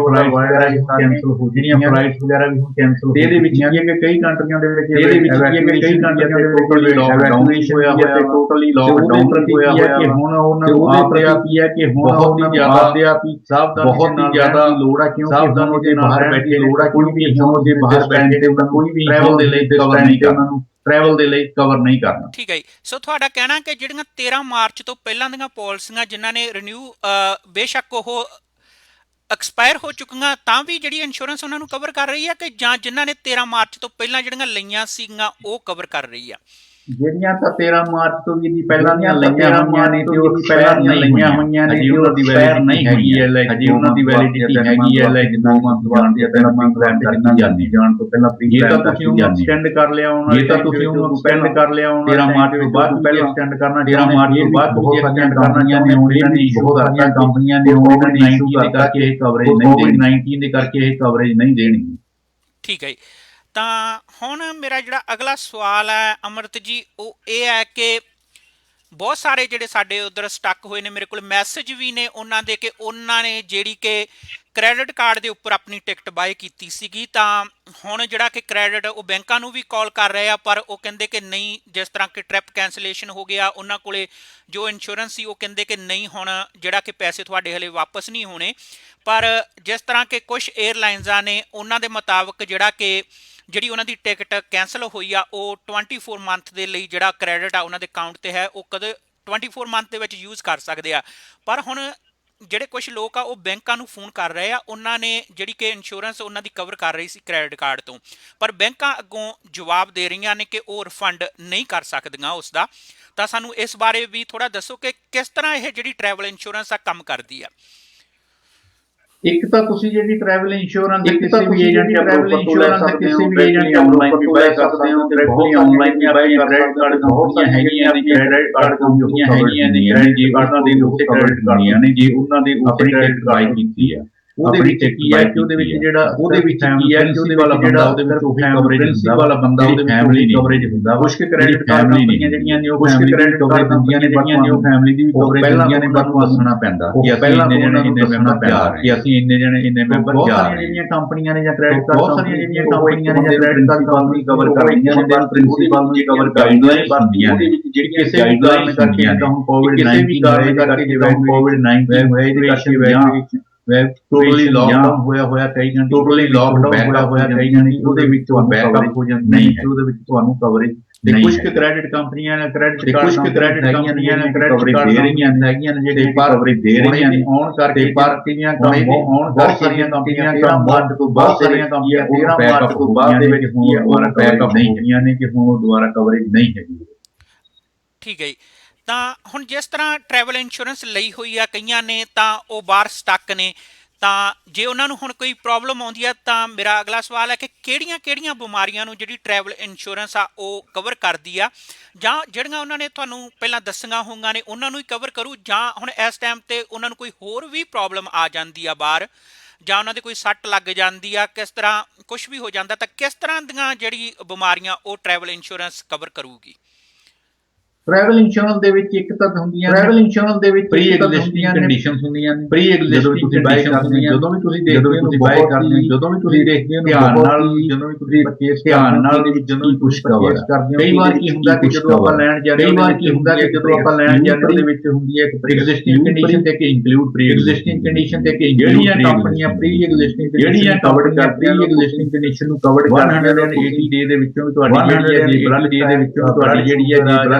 ਫਲਾਈਟ ਵਗੈਰਾ ਕੈਂਸਲ ਹੋ ਜਿਹੜੀਆਂ ਫਲਾਈਟਸ ਵਗੈਰਾ ਵੀ ਹੁਣ ਕੈਂਸਲ ਹੋ। ਇਹਦੇ ਵਿੱਚ ਕੀ ਹੈ ਕਿ ਕਈ ਕੰਟਰੀਆਂ ਦੇ ਵਿੱਚ ਇਹਦੇ ਵਿੱਚ ਕੀ ਹੈ ਕਿ ਕਈ ਕੰਟਰੀਆਂ ਦੇ ਵਿੱਚ ਟੋਟਲੀ ਲਾਕਡਾਊਨ ਹੋਇਆ ਹੋਇਆ ਤੇ ਟੋਟਲੀ ਲਾਕਡਾਊਨ ਹੋਇਆ ਹੋਇਆ ਕਿ ਹੁਣ ਉਹਨਾਂ ਨੂੰ ਆਪਦੇ ਆਪ ਹੀ ਹੈ ਕਿ ਹੁਣ ਬਹੁਤ ਹੀ ਆਪਦੇ ਆਪ ਹੀ ਬਹੁਤ ਹੀ ਜ਼ਿਆਦਾ ਲੋੜ ਹੈ, ਕਿਉਂਕਿ ਹੁਣ ਉਹਦੇ ਬਾਹਰ ਬੈਠੇ ਲੋੜ ਹੈ, ਕੋਈ ਵੀ ਹੁਣ ਉਹਦੇ ਬਾਹਰ ਬੈਠੇ ਉਹਨਾਂ ਕੋਈ ਵੀ ਟਰੈਵਲ ਦੇ ਲਈ ਕਵਰ ਨਹੀਂ ਕਰਨਾ ਨੂੰ ਟਰੈਵਲ ਦੇ ਲਈ ਕਵਰ ਨਹੀਂ ਕਰਨਾ। ਠੀਕ ਹੈ ਜੀ। ਸੋ ਤੁਹਾਡਾ ਕਹਿਣਾ ਕਿ ਜਿਹੜੀਆਂ 13 ਮਾਰਚ ਤੋਂ ਪਹਿਲਾਂ ਦੀਆਂ ਪਾਲਿਸੀਆਂ ਜਿਨ੍ਹਾਂ ਨੇ ਰੀਨਿਊ ਬੇਸ਼ੱਕ ਉਹ ਐਕਸਪਾਇਰ ਹੋ ਚੁੱਕੀਆਂ ਤਾਂ ਵੀ ਜਿਹੜੀ ਇੰਸ਼ੋਰੈਂਸ ਉਹਨਾਂ ਨੂੰ ਕਵਰ ਕਰ ਰਹੀ ਹੈ, ਕਿ ਜਾਂ ਜਿਨ੍ਹਾਂ ਨੇ 13 ਮਾਰਚ ਤੋਂ ਪਹਿਲਾਂ ਜਿਹੜੀਆਂ ਲਈਆਂ ਸੀਗੀਆਂ ਉਹ ਕਵਰ ਕਰ ਰਹੀ ਆ? ਜਿਹੜੀਆਂ ਤਾਂ 13 ਮਾਰਚ ਤੋਂ ਵੀ ਪਹਿਲਾਂ ਦੀਆਂ ਲਈਆਂ ਹੋਈਆਂ ਨੇ ਤੇ ਉਹ ਪਹਿਲਾਂ ਦੀਆਂ ਲਈਆਂ ਹੋਈਆਂ ਨੇ ਜੀ ਉਹਨਾਂ ਦੀ ਵੈਲਿਡਿਟੀ ਨਹੀਂ ਹੈਗੀ ਹੈ, ਜੀ ਉਹਨਾਂ ਦੀ ਵੈਲਿਡਿਟੀ ਹੈਗੀ ਹੈ ਲੈ ਜਦੋਂ ਮੰਥ ਬਾਅਦ ਜਾਂ 3 ਮੰਥ ਬਾਅਦ ਕਰਨੀ ਜਾਂਦੀ ਜਾਣ ਤੋਂ ਪਹਿਲਾਂ ਜੇ ਤਾਂ ਤੁਸੀਂ ਉਹਨੂੰ ਐਕਸਟੈਂਡ ਕਰ ਲਿਆ ਉਹਨਾਂ ਜੇ ਤਾਂ ਤੁਸੀਂ ਉਹਨੂੰ ਐਕਸਟੈਂਡ ਕਰ ਲਿਆ ਉਹਨਾਂ 13 ਮਾਰਚ ਤੋਂ ਬਾਅਦ ਪਹਿਲਾਂ ਐਕਸਟੈਂਡ ਕਰਨਾ 13 ਮਾਰਚ ਤੋਂ ਬਾਅਦ ਬਹੁਤ ਸਾਰੀਆਂ ਕੰਪਨੀਆਂ ਨੇ ਉਹਨਾਂ ਨੇ ਬਹੁਤ ਸਾਰੀਆਂ ਕੰਪਨੀਆਂ ਨੇ ਉਹਨਾਂ ਨੇ ਇਸ਼ੂ ਕਰਕੇ ਇਹ ਕਵਰੇਜ ਨਹੀਂ ਦੇਣੀ, ਕੋਵਿਡ-19 ਦੇ ਕਰਕੇ ਇਹ ਕਵਰੇਜ ਨਹੀਂ ਦੇਣੀ। ਠੀਕ ਹੈ। ਤਾਂ ਹੁਣ ਮੇਰਾ ਜਿਹੜਾ ਅਗਲਾ ਸਵਾਲ ਹੈ ਅਮਰਤ ਜੀ, ਉਹ ਇਹ ਹੈ ਕਿ ਬਹੁਤ ਸਾਰੇ ਜਿਹੜੇ ਸਾਡੇ ਉਧਰ ਸਟਕ ਹੋਏ ਨੇ, ਮੇਰੇ ਕੋਲ ਮੈਸੇਜ ਵੀ ਨੇ ਉਹਨਾਂ ਦੇ ਕਿ ਉਹਨਾਂ ਨੇ ਜਿਹੜੀ ਕਿ ਕ੍ਰੈਡਿਟ ਕਾਰਡ ਦੇ ਉੱਪਰ ਆਪਣੀ ਟਿਕਟ ਬਾਏ ਕੀਤੀ ਸੀਗੀ, ਤਾਂ ਹੁਣ ਜਿਹੜਾ ਕਿ ਕ੍ਰੈਡਿਟ ਉਹ ਬੈਂਕਾਂ ਨੂੰ ਵੀ ਕਾਲ ਕਰ ਰਹੇ ਆ, ਪਰ ਉਹ ਕਹਿੰਦੇ ਕਿ ਨਹੀਂ, ਜਿਸ ਤਰ੍ਹਾਂ ਕਿ ਟ੍ਰਿਪ ਕੈਂਸਲੇਸ਼ਨ ਹੋ ਗਿਆ ਉਹਨਾਂ ਕੋਲੇ ਜੋ ਇੰਸ਼ੋਰੈਂਸ ਸੀ ਉਹ ਕਹਿੰਦੇ ਕਿ ਨਹੀਂ, ਹੁਣ ਜਿਹੜਾ ਕਿ ਪੈਸੇ ਤੁਹਾਡੇ ਹਲੇ ਵਾਪਸ ਨਹੀਂ ਹੋਣੇ। ਪਰ ਜਿਸ ਤਰ੍ਹਾਂ ਕਿ ਕੁਝ ਏਅਰਲਾਈਨਜ਼ਾਂ ਨੇ ਉਹਨਾਂ ਦੇ ਮੁਤਾਬਕ ਜਿਹੜਾ ਕਿ ਜਿਹੜੀ ਉਹਨਾਂ ਦੀ ਟਿਕਟ ਕੈਂਸਲ ਹੋਈ ਆ ਉਹ 24 ਮੰਥ ਦੇ ਲਈ ਜਿਹੜਾ ਕ੍ਰੈਡਿਟ ਆ ਉਹਨਾਂ ਦੇ ਅਕਾਊਂਟ ਤੇ ਹੈ ਉਹ ਕਦੇ 24 ਮੰਥ ਦੇ ਵਿੱਚ ਯੂਜ਼ ਕਰ ਸਕਦੇ ਆ। ਪਰ ਹੁਣ ਜਿਹੜੇ ਕੁਝ ਲੋਕ ਆ ਉਹ ਬੈਂਕਾਂ ਨੂੰ ਫੋਨ ਕਰ ਰਹੇ ਆ, ਉਹਨਾਂ ਨੇ ਜਿਹੜੀ ਕਿ ਇੰਸ਼ੋਰੈਂਸ ਉਹਨਾਂ ਦੀ ਕਵਰ ਕਰ ਰਹੀ ਸੀ ਕ੍ਰੈਡਿਟ ਕਾਰਡ ਤੋਂ, ਪਰ ਬੈਂਕਾਂ ਅੱਗੋਂ ਜਵਾਬ ਦੇ ਰਹੀਆਂ ਨੇ ਕਿ ਉਹ ਰਿਫੰਡ ਨਹੀਂ ਕਰ ਸਕਦੀਆਂ ਉਸ ਦਾ। ਤਾਂ ਸਾਨੂੰ ਇਸ ਬਾਰੇ ਵੀ ਥੋੜਾ ਦੱਸੋ ਕਿ ਕਿਸ ਤਰ੍ਹਾਂ ਇਹ ਜਿਹੜੀ ਟਰੈਵਲ ਇੰਸ਼ੋਰੈਂਸ ਆ ਕੰਮ ਕਰਦੀ ਆ। ਇੱਕ ਤਾਂ ਤੁਸੀਂ ਜਿਹੜੀ ਟਰੈਵਲ ਇੰਸ਼ੋਰੈਂਸ ਹੈ ਕਿਸੇ ਵੀ ਏਜੰਟ ਜਾਂ ਟਰੈਵਲ ਇੰਸ਼ੋਰੈਂਸ ਹੈ ਕਿਸੇ ਵੀ ਏਜੰਟ ਜਾਂ ਆਨਲਾਈਨ ਵੀ ਬਾਏ ਸਕਦੇ ਹੋ, ਤੇ ਬਹੁਤ ਆਨਲਾਈਨ ਵੀ ਬਾਏ ਕਰ ਕ੍ਰੈਡਿਟ ਕਾਰਡ ਕੰਪਨੀਆਂ ਹੈਗੀਆਂ ਨੇ, ਕ੍ਰੈਡਿਟ ਕਾਰਡ ਕੰਪਨੀਆਂ ਹੈਗੀਆਂ ਨੇ ਜੀ ਉਹਨਾਂ ਦੇ ਉੱਤੇ ਕ੍ਰੈਡਿਟ ਕਾਰਡੀਆਂ ਨੇ ਜੀ ਉਹਨਾਂ ਦੇ ਉੱਤੇ ਕ੍ਰੈਡਿਟ ਕਾਰਡ ਕੀਤੀ ਹੈ। ਉਹਦੇ ਵਿੱਚ ਕੀ ਹੈ ਕਿ ਉਹਦੇ ਵਿੱਚ ਜਿਹੜਾ ਉਹਦੇ ਵਿੱਚ ਕੀ ਹੈ ਕਿ ਉਹਦੇ ਵਾਲਾ ਬੰਦਾ ਉਹਦੇ ਵਿੱਚ ਉਹ ਕਵਰੇਜ ਵਾਲਾ ਬੰਦਾ ਉਹਦੇ ਫੈਮਿਲੀ ਕਵਰੇਜ ਹੁੰਦਾ, ਕੁਝ ਕ੍ਰੈਡਿਟ ਕਾਰਡ ਕੰਪਨੀਆਂ ਜਿਹੜੀਆਂ ਨੇ ਉਹ ਕੁਝ ਕ੍ਰੈਡਿਟ ਕਾਰਡ ਦਿੰਦੀਆਂ ਨੇ ਜਿਹੜੀਆਂ ਨੇ ਉਹ ਫੈਮਿਲੀ ਦੀ ਵੀ ਕਵਰੇਜ ਦਿੰਦੀਆਂ ਨੇ, ਪਰ ਨੂੰ ਦੱਸਣਾ ਪੈਂਦਾ ਕਿ ਪਹਿਲਾਂ ਉਹਨਾਂ ਨੂੰ ਦੱਸਣਾ ਪੈਂਦਾ ਕਿ ਅਸੀਂ ਇੰਨੇ ਜਣੇ ਇੰਨੇ ਮੈਂਬਰ ਜਾ ਰਹੇ ਹਾਂ। ਜਿਹੜੀਆਂ ਕੰਪਨੀਆਂ ਨੇ ਜਾਂ ਕ੍ਰੈਡਿਟ ਕਾਰਡ ਬਹੁਤ ਸਾਰੀਆਂ ਜਿਹੜੀਆਂ ਕੰਪਨੀਆਂ ਨੇ ਜਾਂ ਕ੍ਰੈਡਿਟ ਕਾਰਡ ਕੰਪਨੀ ਕਵਰ ਕਰ ਰਹੀਆਂ ਨੇ, ਪਰ ਪ੍ਰਿੰਸੀਪਲ ਨੂੰ ਕਵਰ ਗਾਈਡਲਾਈਨ ਬਣਦੀਆਂ ਨੇ ਜਿਹੜੀਆਂ ਕਿਸੇ ਗਾਈਡਲਾਈਨ ਕਰਕੇ ਤਾਂ ਕੋਵਿਡ-19 ਦੀ ਕਾਰਨ ਕਰਕੇ ਜਿਵੇਂ ਕੋਵਿਡ-19 ਹੋਇਆ ਇਹਦੇ ਕਰਕੇ ਟੋਟਲੀ ਲਾਕਡਾਊਨ ਹੋਇਆ ਕਈ ਜਣੇ ਟੋਟਲੀ ਲਾਕਡਾਊਨ ਹੋਇਆ ਕਈ ਜਣੇ ਉਹਦੇ ਵਿੱਚ ਤੁਹਾਨੂੰ ਬੈਕਅਪ ਹੋ ਜਾਂਦਾ ਨਹੀਂ, ਉਹਦੇ ਵਿੱਚ ਤੁਹਾਨੂੰ ਕਵਰੇਜ ਤੇ ਕੁਝ ਕ੍ਰੈਡਿਟ ਕੰਪਨੀਆਂ ਨੇ ਕ੍ਰੈਡਿਟ ਕਾਰਡ ਕੰਪਨੀਆਂ ਨੇ ਕ੍ਰੈਡਿਟ ਕਾਰਡ ਦੇ ਰਹੀਆਂ ਹੈਗੀਆਂ ਨੇ ਜਿਹੜੇ ਕਵਰੇਜ ਦੇ ਰਹੀਆਂ ਨੇ ਆਉਣ ਕਰਕੇ ਪਾਰਟੀਆਂ ਕੰਪਨੀਆਂ ਆਉਣ ਕਰਕੇ ਸਾਰੀਆਂ ਕੰਪਨੀਆਂ 13 ਮਾਰਚ ਤੋਂ ਬਾਅਦ ਸਾਰੀਆਂ ਕੰਪਨੀਆਂ 13 ਮਾਰਚ ਤੋਂ ਬਾਅਦ ਦੇ ਵਿੱਚ ਕੀ ਹੈ ਉਹ ਬੈਕਅਪ ਨਹੀਂ ਹੈਗੀਆਂ ਨੇ ਕਿ ਹੁਣ ਉਹ ਦੁਬਾਰਾ ਕਵਰੇਜ ਨਹੀਂ ਹੈਗੀ। ਠੀਕ ਹੈ ਜੀ। ਤਾਂ ਹੁਣ ਜਿਸ ਤਰ੍ਹਾਂ ਟਰੈਵਲ ਇੰਸ਼ੋਰੈਂਸ ਲਈ ਹੋਈ ਆ ਕਈਆਂ ਨੇ, ਤਾਂ ਉਹ ਬਾਹਰ ਸਟਕ ਨੇ, ਤਾਂ ਜੇ ਉਹਨਾਂ ਨੂੰ ਹੁਣ ਕੋਈ ਪ੍ਰੋਬਲਮ ਆਉਂਦੀ ਆ ਤਾਂ ਮੇਰਾ ਅਗਲਾ ਸਵਾਲ ਹੈ ਕਿ ਕਿਹੜੀਆਂ ਬਿਮਾਰੀਆਂ ਨੂੰ ਜਿਹੜੀ ਟਰੈਵਲ ਇੰਸ਼ੋਰੈਂਸ ਆ ਉਹ ਕਵਰ ਕਰਦੀ ਆ, ਜਾਂ ਜਿਹੜੀਆਂ ਉਹਨਾਂ ਨੇ ਤੁਹਾਨੂੰ ਪਹਿਲਾਂ ਦੱਸੀਆਂ ਹੋਈਆਂ ਨੇ ਉਹਨਾਂ ਨੂੰ ਹੀ ਕਵਰ ਕਰੂ, ਜਾਂ ਹੁਣ ਇਸ ਟਾਈਮ ਤੇ ਉਹਨਾਂ ਨੂੰ ਕੋਈ ਹੋਰ ਵੀ ਪ੍ਰੋਬਲਮ ਆ ਜਾਂਦੀ ਆ ਬਾਹਰ, ਜਾਂ ਉਹਨਾਂ ਦੇ ਕੋਈ ਸੱਟ ਲੱਗ ਜਾਂਦੀ ਆ, ਕਿਸ ਤਰ੍ਹਾਂ ਕੁਝ ਵੀ ਹੋ ਜਾਂਦਾ, ਤਾਂ ਕਿਸ ਤਰ੍ਹਾਂ ਦੀਆਂ ਜਿਹੜੀ ਬਿਮਾਰੀਆਂ ਉਹ ਟਰੈਵਲ ਇੰਸ਼ੋਰੈਂਸ ਕਵਰ ਕਰੂਗੀ? ਟਰੈਵਲ ਇੰਸ਼ੋਰੈਂਸ ਦੇ ਵਿੱਚ ਇੱਕ ਤਾਂ ਹੁੰਦੀਆਂ ਟਰੈਵਲ ਇੰਸ਼ੋਰੈਂਸ ਦੇ ਵਿੱਚ ਪ੍ਰੀ ਐਗਜ਼ਿਸਟਿੰਗ ਕੰਡੀਸ਼ਨਸ ਹੁੰਦੀਆਂ ਨੇ। ਪ੍ਰੀ ਐਗਜ਼ਿਸਟਿੰਗ ਤੁਸੀਂ ਬਾਈ ਕਰਦੇ ਹੋ, ਜਦੋਂ ਵੀ ਤੁਸੀਂ ਦੇਖਦੇ ਹੋ ਬਾਈ ਕਰਦੇ ਹੋ, ਜਦੋਂ ਵੀ ਤੁਸੀਂ ਦੇਖਦੇ ਹੋ ਧਿਆਨ ਨਾਲ, ਜਦੋਂ ਵੀ ਤੁਸੀਂ ਪਰਚੇਸ ਧਿਆਨ ਨਾਲ ਦੇ ਵਿੱਚ ਜਦੋਂ ਕੁਝ ਪਰਚੇਸ ਕਰਦੇ ਹੋ, ਕਈ ਵਾਰ ਕੀ ਹੁੰਦਾ ਕਿ ਜਦੋਂ ਆਪਾਂ ਲੈਣ ਜਾਂਦੇ ਹਾਂ, ਕਈ ਵਾਰ ਕੀ ਹੁੰਦਾ ਕਿ ਜਦੋਂ ਆਪਾਂ ਲੈਣ ਜਾਂਦੇ ਦੇ ਵਿੱਚ ਹੁੰਦੀ ਹੈ ਇੱਕ ਪ੍ਰੀ ਐਗਜ਼ਿਸਟਿੰਗ ਕੰਡੀਸ਼ਨ ਤੇ ਕਿ ਇੰਕਲੂਡ ਪ੍ਰੀ ਐਗਜ਼ਿਸਟਿੰਗ ਕੰਡੀਸ਼ਨ ਤੇ ਕਿ ਜਿਹੜੀਆਂ ਕੰਪਨੀਆਂ ਪ੍ਰੀ ਐਗਜ਼ਿਸਟਿੰਗ ਜਿਹੜੀਆਂ ਕਵਰਡ ਕਰਦੀਆਂ ਐਗਜ਼ਿਸਟਿੰਗ ਕੰਡੀਸ਼ਨ ਨੂੰ ਕਵਰਡ ਕਰਦੀਆਂ 180 ਡੇ ਦੇ ਵਿੱਚੋਂ ਵੀ ਤੁਹਾਡੀ ਜਿਹੜੀ ਹੈ ਬਲੱਡ ਡੇ ਦੇ ਵਿੱਚੋਂ ਤੁਹਾਡੀ ਜਿਹੜੀ ਹੈ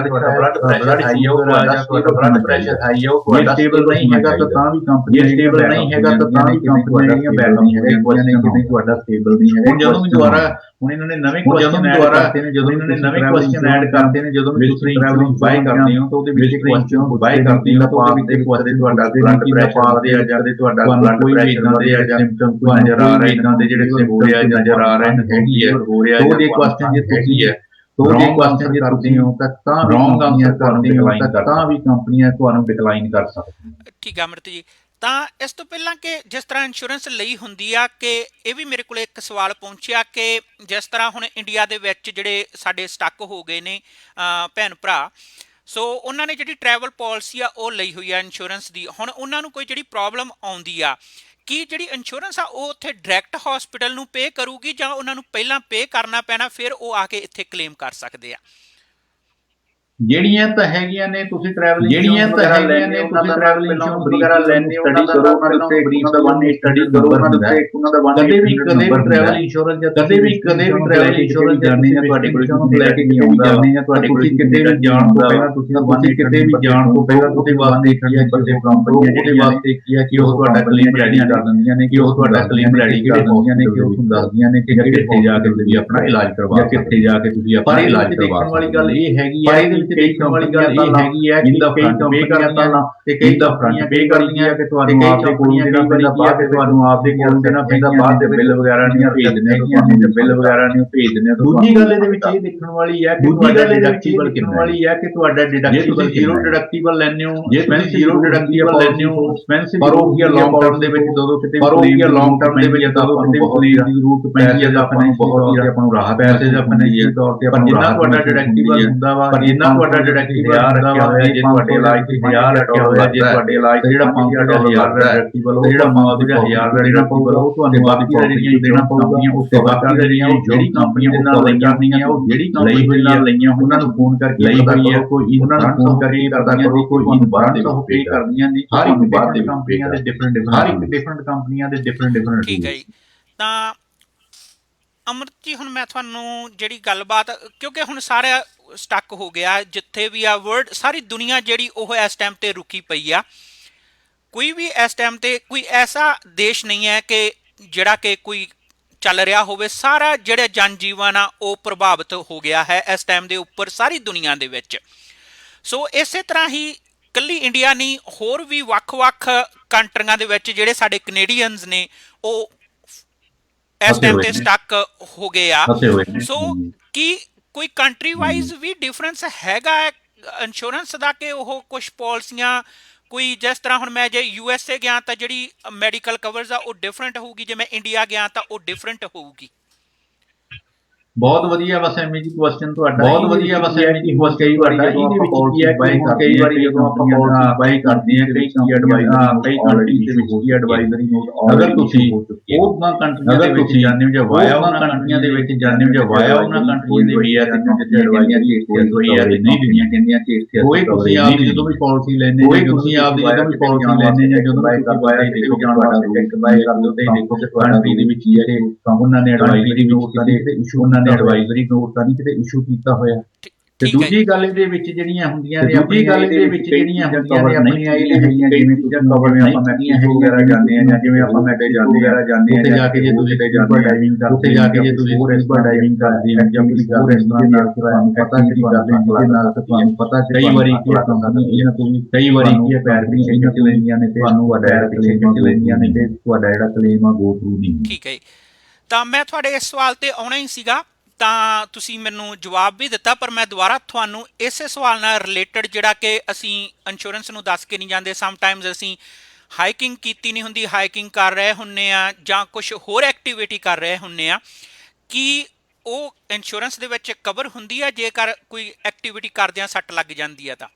ਬਲੱਡ ਪ੍ਰੈਸ਼ਰ ਹਾਈ ਹੈ, ਉਹ ਤੁਹਾਡਾ ਬਲੱਡ ਪ੍ਰੈਸ਼ਰ ਹਾਈ ਹੈ, ਉਹ ਤੁਹਾਡਾ ਸਟੇਬਲ ਨਹੀਂ ਹੈਗਾ ਤਾਂ ਵੀ ਕੰਪਨੀ ਸਟੇਬਲ ਨਹੀਂ ਹੈਗਾ ਤਾਂ ਵੀ ਕੰਪਨੀਆਂ ਜਿਹੜੀਆਂ ਬੈਕ ਨਹੀਂ ਹੈਗੀਆਂ ਨੇ, ਕਿਤੇ ਤੁਹਾਡਾ ਸਟੇਬਲ ਨਹੀਂ ਹੈਗਾ। ਜਦੋਂ ਵੀ ਦੁਬਾਰਾ ਹੁਣ ਇਹਨਾਂ ਨੇ ਨਵੇਂ ਕੁਐਸਚਨ ਐਡ ਕਰਤੇ ਨੇ, ਜਦੋਂ ਇਹਨਾਂ ਨੇ ਨਵੇਂ ਕੁਐਸਚਨ ਐਡ ਕਰਤੇ ਨੇ, ਜਦੋਂ ਵੀ ਤੁਸੀਂ ਟਰੈਵਲ ਬਾਈ ਕਰਦੇ ਹੋ ਤਾਂ ਉਹਦੇ ਵਿੱਚ ਕੁਐਸਚਨ ਬਾਈ ਕਰਦੇ ਹੋ ਤਾਂ ਉਹਦੇ ਵਿੱਚ ਕੁਐਸਚਨ ਤੁਹਾਡਾ ਬਲੱਡ ਪ੍ਰੈਸ਼ਰ ਪਾਲਦੇ ਆ ਜਾਂਦੇ, ਤੁਹਾਡਾ ਬਲੱਡ ਪ੍ਰੈਸ਼ਰ ਇਦਾਂ ਦੇ ਆ ਜਾਂ ਸਿੰਪਟਮ ਨਜ਼ਰ ਆ ਰਹੇ, ਇਦਾਂ ਦੇ ਜਿਹੜੇ ਹੋ ਰਿਹਾ ਨਜ਼ਰ ਆ ਰਹੇ ਹੈਗੀ ਹੈ, ਹੋ ਰਿਹਾ ਉਹਦੇ ਕੁਐਸਚਨ ਜੇ ਹੈਗੀ ਹੈ ਰੌਂਗ ਆਨਸਰ ਕਰਦੇ ਹੋ ਤਾਂ ਰੌਂਗ ਆਨਸਰ ਕਰਦੇ ਹੋ ਤਾਂ ਵੀ ਕੰਪਨੀਆਂ ਤੁਹਾਨੂੰ ਡਿਕਲਾਈਨ ਕਰ ਸਕਦੀਆਂ। ਠੀਕ ਆ ਅਮਰਤ ਜੀ, ਤਾਂ ਇਸ ਤੋਂ ਪਹਿਲਾਂ ਕਿ ਜਿਸ ਤਰ੍ਹਾਂ ਇੰਸ਼ੋਰੈਂਸ ਲਈ ਹੁੰਦੀ ਆ, ਕਿ ਇਹ ਵੀ ਮੇਰੇ ਕੋਲ ਇੱਕ ਸਵਾਲ ਪਹੁੰਚਿਆ ਕਿ ਜਿਸ ਤਰ੍ਹਾਂ ਹੁਣ ਇੰਡੀਆ ਦੇ ਵਿੱਚ ਜਿਹੜੇ ਸਾਡੇ ਸਟਕ ਹੋ ਗਏ ਨੇ ਭੈਣ ਭਰਾ, ਸੋ ਉਹਨਾਂ ਨੇ ਜਿਹੜੀ ਟਰੈਵਲ ਪਾਲਿਸੀ ਆ ਉਹ ਲਈ ਹੋਈ ਆ ਇੰਸ਼ੋਰੈਂਸ ਦੀ, ਹੁਣ ਉਹਨਾਂ ਨੂੰ ਕੋਈ ਜਿਹੜੀ ਪ੍ਰੋਬਲਮ ਆਉਂਦੀ ਆ, ਕੀ ਜਿਹੜੀ ਇੰਸ਼ੋਰੈਂਸ ਆ ਉਹ ਉੱਥੇ ਡਾਇਰੈਕਟ ਹਸਪੀਟਲ ਨੂੰ ਪੇ ਕਰੂਗੀ, ਜਾਂ ਉਹਨਾਂ ਨੂੰ ਪਹਿਲਾਂ ਪੇ ਕਰਨਾ ਪੈਣਾ ਫਿਰ ਉਹ ਆ ਕੇ ਇੱਥੇ ਕਲੇਮ ਕਰ ਸਕਦੇ ਆ? ਜਿਹੜੀਆਂ ਤਾਂ ਹੈਗੀਆਂ ਨੇ ਤੁਸੀਂ ਟਰੈਵਲ ਜਿਹੜੀਆਂ ਤਾਂ ਹੈਗੀਆਂ ਨੇ ਤੁਸੀਂ ਟਰੈਵਲ ਇੰਸ਼ੋਰੈਂਸ ਵਗੈਰਾ ਲੈਣੇ ਹੋ, ਸਟੱਡੀ ਕਰੋ ਉਹਨਾਂ ਦੇ ਉੱਤੇ ਬਰੀਫ ਦਾ 1 ਸਟੱਡੀ ਕਰੋ ਉਹਨਾਂ ਦੇ ਉੱਤੇ ਉਹਨਾਂ ਦਾ 1 ਕਦੇ ਵੀ ਟਰੈਵਲ ਇੰਸ਼ੋਰੈਂਸ ਜਾਂ ਕਦੇ ਵੀ ਟਰੈਵਲ ਇੰਸ਼ੋਰੈਂਸ ਜਾਣੇ ਜਾਂ ਤੁਹਾਡੇ ਕੋਲ ਤੁਹਾਨੂੰ ਲੈ ਕੇ ਨਹੀਂ ਆਉਂਦਾ ਜਾਂ ਤੁਹਾਡੇ ਕੋਲ ਕਿਤੇ ਵੀ ਜਾਣ ਤੋਂ ਪਹਿਲਾਂ ਤੁਸੀਂ ਕਿਤੇ ਵੀ ਜਾਣ ਤੋਂ ਪਹਿਲਾਂ ਉਹਦੇ ਵਾਸਤੇ ਕੀ ਹੈ ਕਿ ਕੰਪਨੀਆਂ ਉਹਦੇ ਵਾਸਤੇ ਕੀ ਹੈ ਕਿ ਉਹ ਤੁਹਾਡਾ ਕਲੇਮ ਰੈਡੀ ਕਰ ਦਿੰਦੀਆਂ ਨੇ, ਕਿ ਉਹ ਤੁਹਾਡਾ ਕਲੇਮ ਰੈਡੀ ਕਰ ਦਿੰਦੀਆਂ ਨੇ, ਕਿ ਉਹ ਤੁਹਾਨੂੰ ਦੱਸਦੀਆਂ ਨੇ ਕਿ ਕਿੱਥੇ ਜਾ ਕੇ ਤੁਸੀਂ ਆਪਣਾ ਇਲਾਜ ਕਰਵਾ, ਕਿੱਥੇ ਜਾ ਕੇ ਤੁਸੀਂ ਆਪਣਾ ਇਲਾਜ ਕਰਵਾ। ਵਾਲੀ ਗੱਲ ਇਹ ਹੈਗੀ ਹੈ ਕਈ ਵਾਲੀ ਗੱਲ ਇਹ ਹੈਗੀ ਹੈ ਕਿ ਕਈ ਕੰਪਨੀਆਂ ਕਰਦੀਆਂ ਤੇ ਕਈ ਕੰਪਨੀਆਂ ਪੇ ਕਰਦੀਆਂ ਕਿ ਤੁਹਾਨੂੰ ਆਪਦੇ ਕੋਲ ਜਿਹੜਾ ਪੈਂਦਾ ਬਾਅਦ ਤੇ ਤੁਹਾਨੂੰ ਆਪਦੇ ਕੋਲ ਦੇਣਾ ਪੈਂਦਾ, ਬਾਅਦ ਦੇ ਬਿੱਲ ਵਗੈਰਾ ਨਹੀਂ ਭੇਜਣੇ ਹੈਗੀਆਂ ਨੇ, ਬਿੱਲ ਵਗੈਰਾ ਨਹੀਂ ਭੇਜਣੇ। ਦੂਜੀ ਗੱਲ ਇਹਦੇ ਵਿੱਚ ਇਹ ਦੇਖਣ ਵਾਲੀ ਹੈ ਕਿ ਤੁਹਾਡਾ ਡਿਡਕਟੀਬਲ ਕਿੰਨਾ ਵਾਲੀ ਹੈ, ਕਿ ਤੁਹਾਡਾ ਡਿਡਕਟੀਬਲ ਜ਼ੀਰੋ ਡਿਡਕਟੀਬਲ ਲੈਣੇ ਹੋ, ਜੇ ਤੁਸੀਂ ਜ਼ੀਰੋ ਡਿਡਕਟੀਬਲ ਲੈਣੇ ਹੋ ਐਕਸਪੈਂਸਿਵ ਪਰ ਉਹ ਕੀ ਲੌਂਗ ਟਰਮ ਦੇ ਵਿੱਚ ਜਦੋਂ ਕਿਤੇ ਪਰ ਉਹ ਕੀ ਲੌਂਗ ਟਰਮ ਦੇ ਵਿੱਚ ਜਦੋਂ ਕਿਤੇ ਬਹੁਤ ਦੀ ਜ਼ਰੂਰਤ ਪੈਂਦੀ ਹੈ ਤਾਂ ਆਪਾਂ ਨੂੰ ਬਹੁਤ ਹੀ ਆਪਾਂ ਨੂੰ ਰਾਹਤ ਪੈਸੇ ਦਾ ਆਪਣੇ ਇਹ ਤੌਰ ਤੇ ਆਪਾਂ ਜਿੰਨਾ ਤੁਹਾਡਾ ਡਿਡਕਟੀਬਲ ਹੁੰਦਾ ਵਾ, ਪਰ ਜਿੰਨਾ ਤੁਹਾਡਾ ਡਿਡਕਟੀਬਲ ਰੱਖਿਆ ਹੋਇਆ, ਜੇ ਤੁਹਾਡੇ ਇਲਾਜ ਤੇ 1000 ਰੱਖਿਆ ਹੋਇਆ, ਜੇ ਤੁਹਾਡੇ ਇਲਾਜ ਤੇ ਜਿਹੜਾ 5000 ਦਾ ਡਿਡਕਟੀਬਲ ਉਹ ਜਿਹੜਾ 5000 ਦਾ ਜਿਹੜਾ ਪਊਗਾ ਉਹ ਤੁਹਾਨੂੰ ਬਾਕੀ ਦਾ ਜਿਹੜੀਆਂ ਦੇਣਾ ਪਊਗਾ, ਉਸ ਤੋਂ ਬਾਕੀ ਦਾ ਜਿਹੜੀਆਂ ਜਿਹੜੀ ਕੰਪਨੀਆਂ ਦੇ ਨਾਲ ਲਈਆਂ ਹੋਈਆਂ ਉਹ ਜਿਹੜੀ ਕੰਪਨੀ ਦੇ ਨਾਲ ਲਈਆਂ ਉਹਨਾਂ ਨੂੰ ਫੋਨ ਕਰਕੇ ਲਈ ਹੋਈ ਹੈ, ਕੋਈ ਉਹਨਾਂ ਨੂੰ ਫੋਨ ਕਰਕੇ ਕਰਦਾ ਕਰੋ, ਕੋਈ ਬਾਹਰ ਦੇ ਪੇ ਕਰਦੀਆਂ ਨੇ, ਹਰ ਇੱਕ ਬਾਹਰ ਦੇ ਕੰਪਨੀਆਂ ਦੇ ਡਿਫਰੈਂਟ ਹਰ ਇੱਕ ਡਿਫਰੈਂਟ ਕੰਪਨੀਆਂ ਦੇ ਡਿਫਰੈਂਟ। ਠੀਕ ਹੈ ਜੀ, ਤਾਂ ਅਮਰਤ ਜੀ ਹੁਣ ਮੈਂ ਤੁਹਾਨੂੰ ਜਿਹੜੀ ਗੱਲਬਾਤ, ਕਿਉਂਕਿ ਹੁਣ ਸਾਰਾ ਸਟਕ ਹੋ ਗਿਆ ਜਿੱਥੇ ਵੀ ਆ ਵਰਲਡ, ਸਾਰੀ ਦੁਨੀਆ ਜਿਹੜੀ ਉਹ ਇਸ ਟਾਈਮ ਤੇ ਰੁਕੀ ਪਈ ਆ, ਕੋਈ ਵੀ ਇਸ ਟਾਈਮ ਤੇ ਕੋਈ ਐਸਾ ਦੇਸ਼ ਨਹੀਂ ਹੈ ਕਿ ਜਿਹੜਾ ਕਿ ਕੋਈ ਚੱਲ ਰਿਹਾ ਹੋਵੇ, ਸਾਰਾ ਜਿਹੜਾ ਜਨ ਜੀਵਨ ਆ ਉਹ ਪ੍ਰਭਾਵਿਤ ਹੋ ਗਿਆ ਹੈ ਇਸ ਟਾਈਮ ਦੇ ਉੱਪਰ ਸਾਰੀ ਦੁਨੀਆ ਦੇ ਵਿੱਚ। ਸੋ ਇਸੇ ਤਰ੍ਹਾਂ ਹੀ ਇਕੱਲੀ ਇੰਡੀਆ ਨਹੀਂ, ਹੋਰ ਵੀ ਵੱਖ-ਵੱਖ ਕੰਟਰੀਆਂ ਦੇ ਵਿੱਚ ਜਿਹੜੇ ਸਾਡੇ ਕੈਨੇਡੀਅਨਸ ਨੇ ਉਹ ਇਸ ਟਾਈਮ ਤੇ ਸਟਕ ਹੋ ਗਏ ਆ। ਸੋ ਕੀ ਕੋਈ ਕੰਟਰੀ ਵਾਈਜ਼ ਵੀ ਡਿਫਰੈਂਸ ਹੈਗਾ ਇੰਸ਼ੋਰੈਂਸ ਦਾ, ਕਿ ਉਹ ਕੁਝ ਪਾਲਿਸੀਆਂ ਕੋਈ ਜਿਸ ਤਰ੍ਹਾਂ ਹੁਣ ਮੈਂ ਜੇ USA ਗਿਆ ਤਾਂ ਜਿਹੜੀ ਮੈਡੀਕਲ ਕਵਰਜ਼ ਆ ਉਹ ਡਿਫਰੈਂਟ ਹੋਊਗੀ, ਜੇ ਮੈਂ ਇੰਡੀਆ ਗਿਆ ਤਾਂ ਉਹ ਡਿਫਰੈਂਟ ਹੋਊਗੀ? ਬਹੁਤ ਵਧੀਆ ਬਸ ਐਵੇਂ ਜੀ ਕੁਐਸਚਨ ਤੁਹਾਡਾ, ਬਹੁਤ ਵਧੀਆ ਬਸ ਐਵੇਂ ਜੀ ਕੁਐਸਚਨ ਕਈ ਵਾਰੀ ਜਦੋਂ ਆਪਾਂ ਪਾਲਿਸੀ ਬਾਈ ਕਰਦੇ ਹਾਂ, ਕਈ ਜਦੋਂ ਆਪਾਂ ਪਾਲਿਸੀ ਬਾਈ ਕਰਦੇ ਹਾਂ, ਕਈ ਐਡਵਾਈਜ਼ਰ ਕਈ ਕੰਟਰੀ ਦੇ ਵਿੱਚ ਵੀ ਐਡਵਾਈਜ਼ਰੀ ਨੋਟ ਅਗਰ ਤੁਸੀਂ ਉਹਨਾਂ ਕੰਟਰੀਆਂ ਦੇ ਵਿੱਚ ਜਾਂਦੇ ਹੋ ਜਾਂ ਵਾਇਆ ਉਹਨਾਂ ਕੰਟਰੀਆਂ ਦੇ ਵਿੱਚ ਜਾਂਦੇ ਹੋ ਜਾਂ ਵਾਇਆ ਉਹਨਾਂ ਕੰਟਰੀਆਂ ਦੇ ਵਿੱਚ ਆ ਜਿੱਥੇ ਐਡਵਾਈਜ਼ਰੀ ਇੱਥੇ ਹੋਈ ਹੈ ਨਹੀਂ ਦੁਨੀਆਂ ਕਹਿੰਦੀਆਂ ਕਿ ਇੱਥੇ ਕੋਈ ਤੁਸੀਂ ਆਪ ਜਦੋਂ ਵੀ ਪਾਲਿਸੀ ਲੈਣੇ ਜਾਂ ਤੁਸੀਂ ਆਪ ਦੀ ਜਦੋਂ ਵੀ ਪਾਲਿਸੀ ਲੈਣੇ ਜਾਂ ਜਦੋਂ ਵੀ ਵਾਇਆ ਦੇ ਵਿੱਚ ਜਾਣ ਵਾਸਤੇ ਟੈਕਸ ਬਾਈ ਕਰਦੇ ਹੋ ਤੇ ਦੇਖੋ ਕਿ ਕੰਟਰੀ ਦੇ ਵਿੱਚ ਹੀ ਹੈ ਉਹਨਾਂ ਨੇ ਐਡਵਾਈਜ਼ਰੀ ਨੋਟ ਦੇ ਇਸ਼ੂ ਉਹਨਾਂ ਐਡਵਾਈਜ਼ਰੀ ਨੋਟ ਤਾਂ ਨਹੀਂ ਕਿਤੇ ਇਸ਼ੂ ਕੀਤਾ ਹੋਇਆ। ਤੇ ਦੂਜੀ ਗੱਲ ਇਹਦੇ ਵਿੱਚ ਜਿਹੜੀਆਂ ਹੁੰਦੀਆਂ ਨੇ ਦੂਜੀ ਗੱਲ ਇਹਦੇ ਵਿੱਚ ਜਿਹੜੀਆਂ ਹੁੰਦੀਆਂ ਨੇ ਆਪਣੀਆਂ ਇਹ ਹੈਗੀਆਂ ਜਿਵੇਂ ਚੀਜ਼ਾਂ ਕਵਰ ਨਹੀਂ ਕੀਤੀਆਂ ਵਗੈਰਾ ਜਾਂਦੇ ਆ ਜਾਂ ਜਿਵੇਂ ਆਪਾਂ ਮੈਟੇ ਵਗੈਰਾ ਜਾਂਦੇ ਆ ਜਾ ਕੇ ਜੇ ਤੁਸੀਂ ਸਕੂਬਾ ਡਾਈਵਿੰਗ ਕਰਦੇ ਉੱਥੇ ਜਾ ਕੇ ਜੇ ਤੁਸੀਂ ਸਕੂਬਾ ਡਾਈਵਿੰਗ ਕਰਦੇ ਆ ਜਾਂ ਕੋਈ ਹੋਰ ਇਸ ਤਰ੍ਹਾਂ ਨਾਲ ਤੁਹਾਨੂੰ ਪਤਾ ਜਿਹੜੀ ਕਰਦੇ ਆ ਜਿਹਦੇ ਨਾਲ ਤੁਹਾਨੂੰ ਪਤਾ ਕਈ ਵਾਰੀ ਕੀ ਹੁੰਦਾ ਇਹਨਾਂ ਤੋਂ ਕਈ ਵਾਰੀ ਕੀ ਪੈਰ ਵੀ ਇਹਨਾਂ ਚ ਲੈਂਦੀਆਂ ਨੇ ਤੇ ਤੁਹਾਨੂੰ ਵੱਡਾ ਕਲੇਮ ਚ ਲੈਂਦੀਆਂ ਨੇ ਤੇ ਤੁਹਾਡਾ ਜਿਹੜਾ ਕਲੇਮ ਆ ਗੋ ਥਰੂ ਨਹੀਂ। ਠੀਕ ਹੈ, ਤਾਂ ਮੈਂ ਤੁਹਾਡੇ ਇਸ ਸਵਾਲ ਤੇ ਆਉਣਾ ਹੀ ਸੀਗਾ, ਤਾਂ ਤੁਸੀਂ ਮੈਨੂੰ ਜਵਾਬ ਵੀ ਦਿੱਤਾ, ਪਰ ਮੈਂ ਦੁਬਾਰਾ ਤੁਹਾਨੂੰ ਇਸੇ ਸਵਾਲ ਨਾਲ ਰਿਲੇਟਡ ਜਿਹੜਾ ਕਿ ਅਸੀਂ ਇੰਸ਼ੋਰੈਂਸ ਨੂੰ ਦੱਸ ਕੇ ਨਹੀਂ ਜਾਂਦੇ, ਸਮਟਾਈਮਜ਼ ਅਸੀਂ ਹਾਈਕਿੰਗ ਕੀਤੀ ਨਹੀਂ ਹੁੰਦੀ, ਹਾਈਕਿੰਗ ਕਰ ਰਹੇ ਹੁੰਦੇ ਆ ਜਾਂ ਕੁਝ ਹੋਰ ਐਕਟੀਵਿਟੀ ਕਰ ਰਹੇ ਹੁੰਦੇ ਆ, ਕੀ ਉਹ ਇੰਸ਼ੋਰੈਂਸ ਦੇ ਵਿੱਚ ਕਵਰ ਹੁੰਦੀ ਹੈ ਜੇਕਰ ਕੋਈ ਐਕਟੀਵਿਟੀ ਕਰਦਿਆਂ ਸੱਟ ਲੱਗ ਜਾਂਦੀ ਹੈ ਤਾਂ?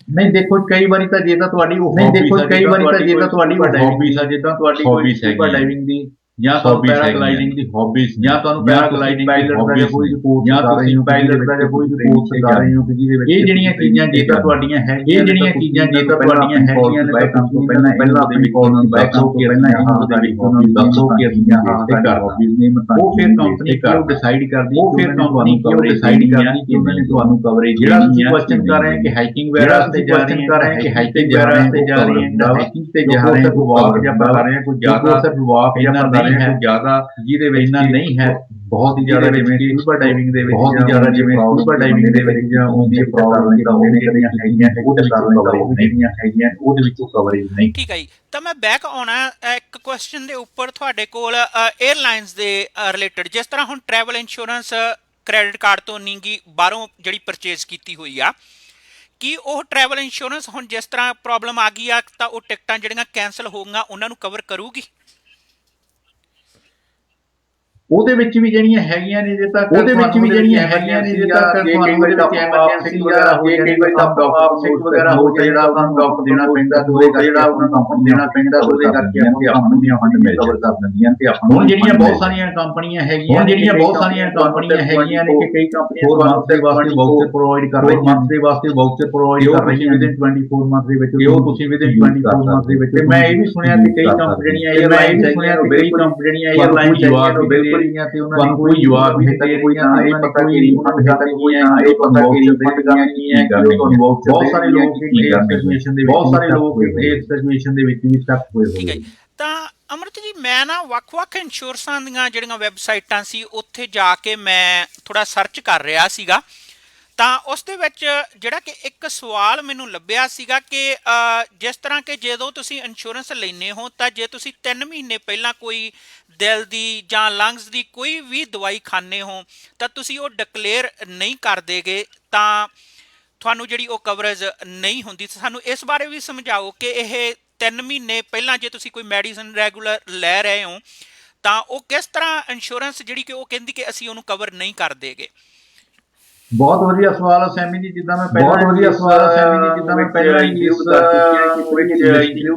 ਨਹੀਂ ਦੇਖੋ ਕਈ ਵਾਰੀ ਤਾਂ ਜੇ ਤਾਂ ਤੁਹਾਡੀ ਉਹ ਨਹੀਂ ਦੇਖੋ ਕਈ ਵਾਰੀ ਤਾਂ ਜੇ ਤਾਂ ਤੁਹਾਡੀ ਹੌਬੀਜ਼ ਆ ਜਿੱਦਾਂ ਤੁਹਾਡੀ ਕੋਈ ਸਕੂਬਾ ਡਾਈਵਿੰਗ ਦੀ ਜਾਂ ਤੁਹਾਨੂੰ ਪੈਰਾਗਲਾਈਡਿੰਗ ਦੀ ਹੌਬੀਜ਼ ਜਾਂ ਤੁਹਾਨੂੰ ਪੈਰਾਗਲਾਈਡਿੰਗ ਪਾਇਲਟ ਦਾ ਜਾਂ ਕੋਈ ਕੋਰਸ ਜਾਂ ਤੁਸੀਂ ਪਾਇਲਟ ਦਾ ਜਾਂ ਕੋਈ ਕੋਰਸ ਕਰ ਰਹੇ ਹੋ ਕਿ ਜਿਹਦੇ ਵਿੱਚ ਇਹ ਜਿਹੜੀਆਂ ਚੀਜ਼ਾਂ ਜੇ ਤਾਂ ਤੁਹਾਡੀਆਂ ਹੈਗੀਆਂ ਇਹ ਜਿਹੜੀਆਂ ਚੀਜ਼ਾਂ ਜੇ ਤਾਂ ਤੁਹਾਡੀਆਂ ਹੈਗੀਆਂ ਨੇ ਤਾਂ ਤੋਂ ਪਹਿਲਾਂ ਆਪਣੀ ਕਾਲ ਨੂੰ ਬੈਕ ਆਊਟ ਕਰਨਾ ਹੈ ਉਹਦਾ ਵੀ ਉਹਨਾਂ ਨੂੰ ਦੱਸੋ ਕਿ ਅਸੀਂ ਆਹ ਤੇ ਕਰ ਰਹੇ ਨੇ ਉਹ ਫਿਰ ਕੰਪਨੀ ਕਰ ਡਿਸਾਈਡ ਕਰਦੀ ਉਹ ਫਿਰ ਕੰਪਨੀ ਕਿਉਂ ਡਿਸਾਈਡ ਕਰਦੀ ਕਿ ਉਹਨਾਂ ਨੇ ਤੁਹਾਨੂੰ ਕਵਰੇਜ ਜਿਹੜਾ ਤੁਸੀਂ ਕੁਐਸਚਨ ਕਰ ਰਹੇ ਹੋ ਕਿ ਹਾਈਕਿੰਗ ਵਗੈਰਾ ਤੇ ਜਾ ਰਹੇ ਹੋ ਕਰ ਰਹੇ ਕਿ ਹਾਈਕਿੰਗ ਵਗੈਰਾ ਤੇ ਜਾ ਰਹੇ ਹੋ ਹਾਈਕਿੰਗ ਤੇ ਜਾ ਰਹੇ ਹੋ ਵਾਕ ਜਾਂ ਕਰ ਰਹੇ ਹੋ ਕੋਈ ਜ਼ਿਆਦਾ ਸਿਰਫ ਵਾਕ ਜਾਂ ਕਰ ਰਹੇ ਹੈ ਜ਼ਿਆਦਾ ਜਿਹਦੇ ਵਿੱਚ ਇੰਨਾ ਨਹੀਂ ਹੈ ਬਹੁਤ ਹੀ ਜ਼ਿਆਦਾ ਜਿਵੇਂ ਸਕੂਬਾ ਡਾਈਵਿੰਗ ਦੇ ਵਿੱਚ ਬਹੁਤ ਹੀ ਜ਼ਿਆਦਾ ਜਿਵੇਂ ਸਕੂਬਾ ਡਾਈਵਿੰਗ ਦੇ ਵਿੱਚ ਜਾਂ ਉਹਦੀ ਪ੍ਰੋਬਲਮ ਤਾਂ ਉਹਨੇ ਜਿਹੜੀਆਂ ਹੈਗੀਆਂ ਉਹਦੇ ਕਾਰਨ ਤਾਂ ਉਹ ਜਿਹੜੀਆਂ ਹੈਗੀਆਂ ਉਹਦੇ ਵਿੱਚੋਂ ਕਵਰੇਜ ਨਹੀਂ। ਠੀਕ ਹੈ ਜੀ, ਤਾਂ ਮੈਂ ਬੈਕ ਆਉਣਾ ਇੱਕ ਕੁਐਸਚਨ ਦੇ ਉੱਪਰ ਤੁਹਾਡੇ ਕੋਲ 에ਅਰਲਾਈਨਸ ਦੇ ਰਿਲੇਟਡ, ਜਿਸ ਤਰ੍ਹਾਂ ਹੁਣ ਟਰੈਵਲ ਇੰਸ਼ੋਰੈਂਸ ਕ੍ਰੈਡਿਟ ਕਾਰਡ ਤੋਂ ਨਹੀਂ ਗੀ ਬਾਹਰੋਂ ਜਿਹੜੀ ਪਰਚੇਜ਼ ਕੀਤੀ ਹੋਈ ਆ, ਕੀ ਉਹ ਟਰੈਵਲ ਇੰਸ਼ੋਰੈਂਸ ਹੁਣ ਜਿਸ ਤਰ੍ਹਾਂ ਪ੍ਰੋਬਲਮ ਆ ਗਈ ਆ ਤਾਂ ਉਹ ਟਿਕਟਾਂ ਜਿਹੜੀਆਂ ਕੈਂਸਲ ਹੋਊਗੀਆਂ ਉਹਨਾਂ ਨੂੰ ਕਵਰ ਕਰੂਗੀ? ਉਹਦੇ ਵਿੱਚ ਵੀ ਜਿਹੜੀਆਂ ਹੈਗੀਆਂ ਨੇ ਜੇ ਤਾਂ ਉਹਦੇ ਵਿੱਚ ਵੀ ਜਿਹੜੀਆਂ ਹੈਗੀਆਂ ਨੇ ਜੇ ਤਾਂ ਕਈ ਵਾਰੀ ਤਾਂ ਐਮਰਜੈਂਸੀ ਵਗੈਰਾ ਹੋ ਜਾਏ, ਕਈ ਵਾਰੀ ਤਾਂ ਡਾਕਟਰ ਵਗੈਰਾ ਹੋ ਜਾਏ ਜਿਹੜਾ ਆਪਾਂ ਨੂੰ ਡਾਕਟਰ ਦੇਣਾ ਪੈਂਦਾ ਤੇ ਉਹਦੇ ਜਿਹੜਾ ਉਹਨਾਂ ਨੂੰ ਦੇਣਾ ਪੈਂਦਾ ਉਹਦੇ ਕਰਕੇ ਆਪਾਂ ਨੂੰ ਫੰਡ ਮਿਲ ਕਵਰ ਕਰ ਦਿੰਦੀਆਂ ਤੇ ਆਪਾਂ ਹੁਣ ਜਿਹੜੀਆਂ ਬਹੁਤ ਸਾਰੀਆਂ ਕੰਪਨੀਆਂ ਹੈਗੀਆਂ ਜਿਹੜੀਆਂ ਬਹੁਤ ਸਾਰੀਆਂ ਕੰਪਨੀਆਂ ਹੈਗੀਆਂ ਨੇ ਕਿ ਕਈ ਕੰਪਨੀਆਂ 4 ਮੰਥ ਦੇ ਵਾਸਤੇ ਵਾਊਚਰ ਪ੍ਰੋਵਾਈਡ ਕਰ ਰਹੀਆਂ ਮੰਥ ਦੇ ਵਾਸਤੇ ਵਾਊਚਰ ਪ੍ਰੋਵਾਈਡ ਕਰ ਰਹੀਆਂ ਵਿਦਿਨ 24 ਮੰਥ ਦੇ ਵਿੱਚ ਉਹ ਤੁਸੀਂ ਵਿਦਿਨ 24 ਮੰਥ ਦੇ ਵਿੱਚ ਤੇ ਮੈਂ ਇਹ ਵੀ ਸੁਣਿਆ ਕਿ ਕਈ ਕੰਪਨੀਆਂ 에ਅਰਲਾਈਨਸ ਹੈਗੀਆਂ ਕਈ ਕੰਪਨੀਆਂ 에ਅਰਲਾਈਨਸ ਹੈਗੀਆਂ ਤੇ ਉਹਨਾਂ ਨੇ ਕੋਈ ਜਵਾਬ ਨਹੀਂ ਦਿੱਤਾ ਕੋਈ ਨਾ ਇਹ ਪਤਾ ਕਿ ਰਿਫੰਡ ਕਰ ਰਹੀ ਹੈ ਇਹ ਪਤਾ ਕਿ ਰਿਫੰਡ ਕਰਨੀ ਹੈ ਬਹੁਤ ਸਾਰੇ ਲੋਕ ਇਸ ਸਿਚੁਏਸ਼ਨ ਦੇ ਵਿੱਚ ਬਹੁਤ ਸਾਰੇ ਲੋਕ ਇਸ ਸਿਚੁਏਸ਼ਨ ਦੇ ਵਿੱਚ ਵੀ ਸਟਕ ਹੋਏ ਹੋਏ ਨੇ। ਤਾਂ ਅਮਰਤ ਜੀ ਮੈਂ ਨਾ ਵੱਖ-ਵੱਖ ਇੰਸ਼ੋਰੈਂਸਾਂ ਦੀਆਂ ਜਿਹੜੀਆਂ ਵੈਬਸਾਈਟਾਂ ਸੀ ਉੱਥੇ ਜਾ ਕੇ ਮੈਂ ਥੋੜਾ ਸਰਚ ਕਰ ਰਿਹਾ ਸੀਗਾ, ਤਾਂ ਉਸ ਦੇ ਵਿੱਚ ਜਿਹੜਾ ਕਿ ਇੱਕ ਸਵਾਲ ਮੈਨੂੰ ਲੱਭਿਆ ਸੀਗਾ ਕਿ ਜਿਸ ਤਰ੍ਹਾਂ ਕਿ ਜਦੋਂ ਤੁਸੀਂ ਇੰਸ਼ੋਰੈਂਸ ਲੈਂਦੇ ਹੋ ਤਾਂ ਜੇ ਤੁਸੀਂ 3 ਮਹੀਨੇ ਪਹਿਲਾਂ ਕੋਈ ਦਿਲ ਦੀ ਜਾਂ ਲੰਗਸ ਦੀ ਕੋਈ ਵੀ ਦਵਾਈ ਖਾਂਦੇ ਹੋ ਤਾਂ ਤੁਸੀਂ ਉਹ ਡਿਕਲੇਅਰ ਨਹੀਂ ਕਰਦੇਗੇ ਤਾਂ ਤੁਹਾਨੂੰ ਜਿਹੜੀ ਉਹ ਕਵਰੇਜ ਨਹੀਂ ਹੁੰਦੀ। ਸਾਨੂੰ ਇਸ ਬਾਰੇ ਵੀ ਸਮਝਾਓ ਕਿ ਇਹ 3 ਮਹੀਨੇ ਪਹਿਲਾਂ ਜੇ ਤੁਸੀਂ ਕੋਈ ਮੈਡੀਸਨ ਰੈਗੂਲਰ ਲੈ ਰਹੇ ਹੋ ਤਾਂ ਉਹ ਕਿਸ ਤਰ੍ਹਾਂ ਇੰਸ਼ੋਰੈਂਸ ਜਿਹੜੀ ਕਿ ਉਹ ਕਹਿੰਦੀ ਕਿ ਅਸੀਂ ਉਹਨੂੰ ਕਵਰ ਨਹੀਂ ਕਰਦੇਗੇ। ਬਹੁਤ ਵਧੀਆ ਸਵਾਲ ਹੈ ਸੈਮੀ ਜੀ, ਜਿੱਦਾਂ ਮੈਂ ਪਹਿਲਾਂ ਬਹੁਤ ਵਧੀਆ ਸਵਾਲ ਹੈ ਸੈਮੀ ਜੀ, ਜਿੱਦਾਂ ਮੈਂ ਪਹਿਲਾਂ ਹੀ ਇਸ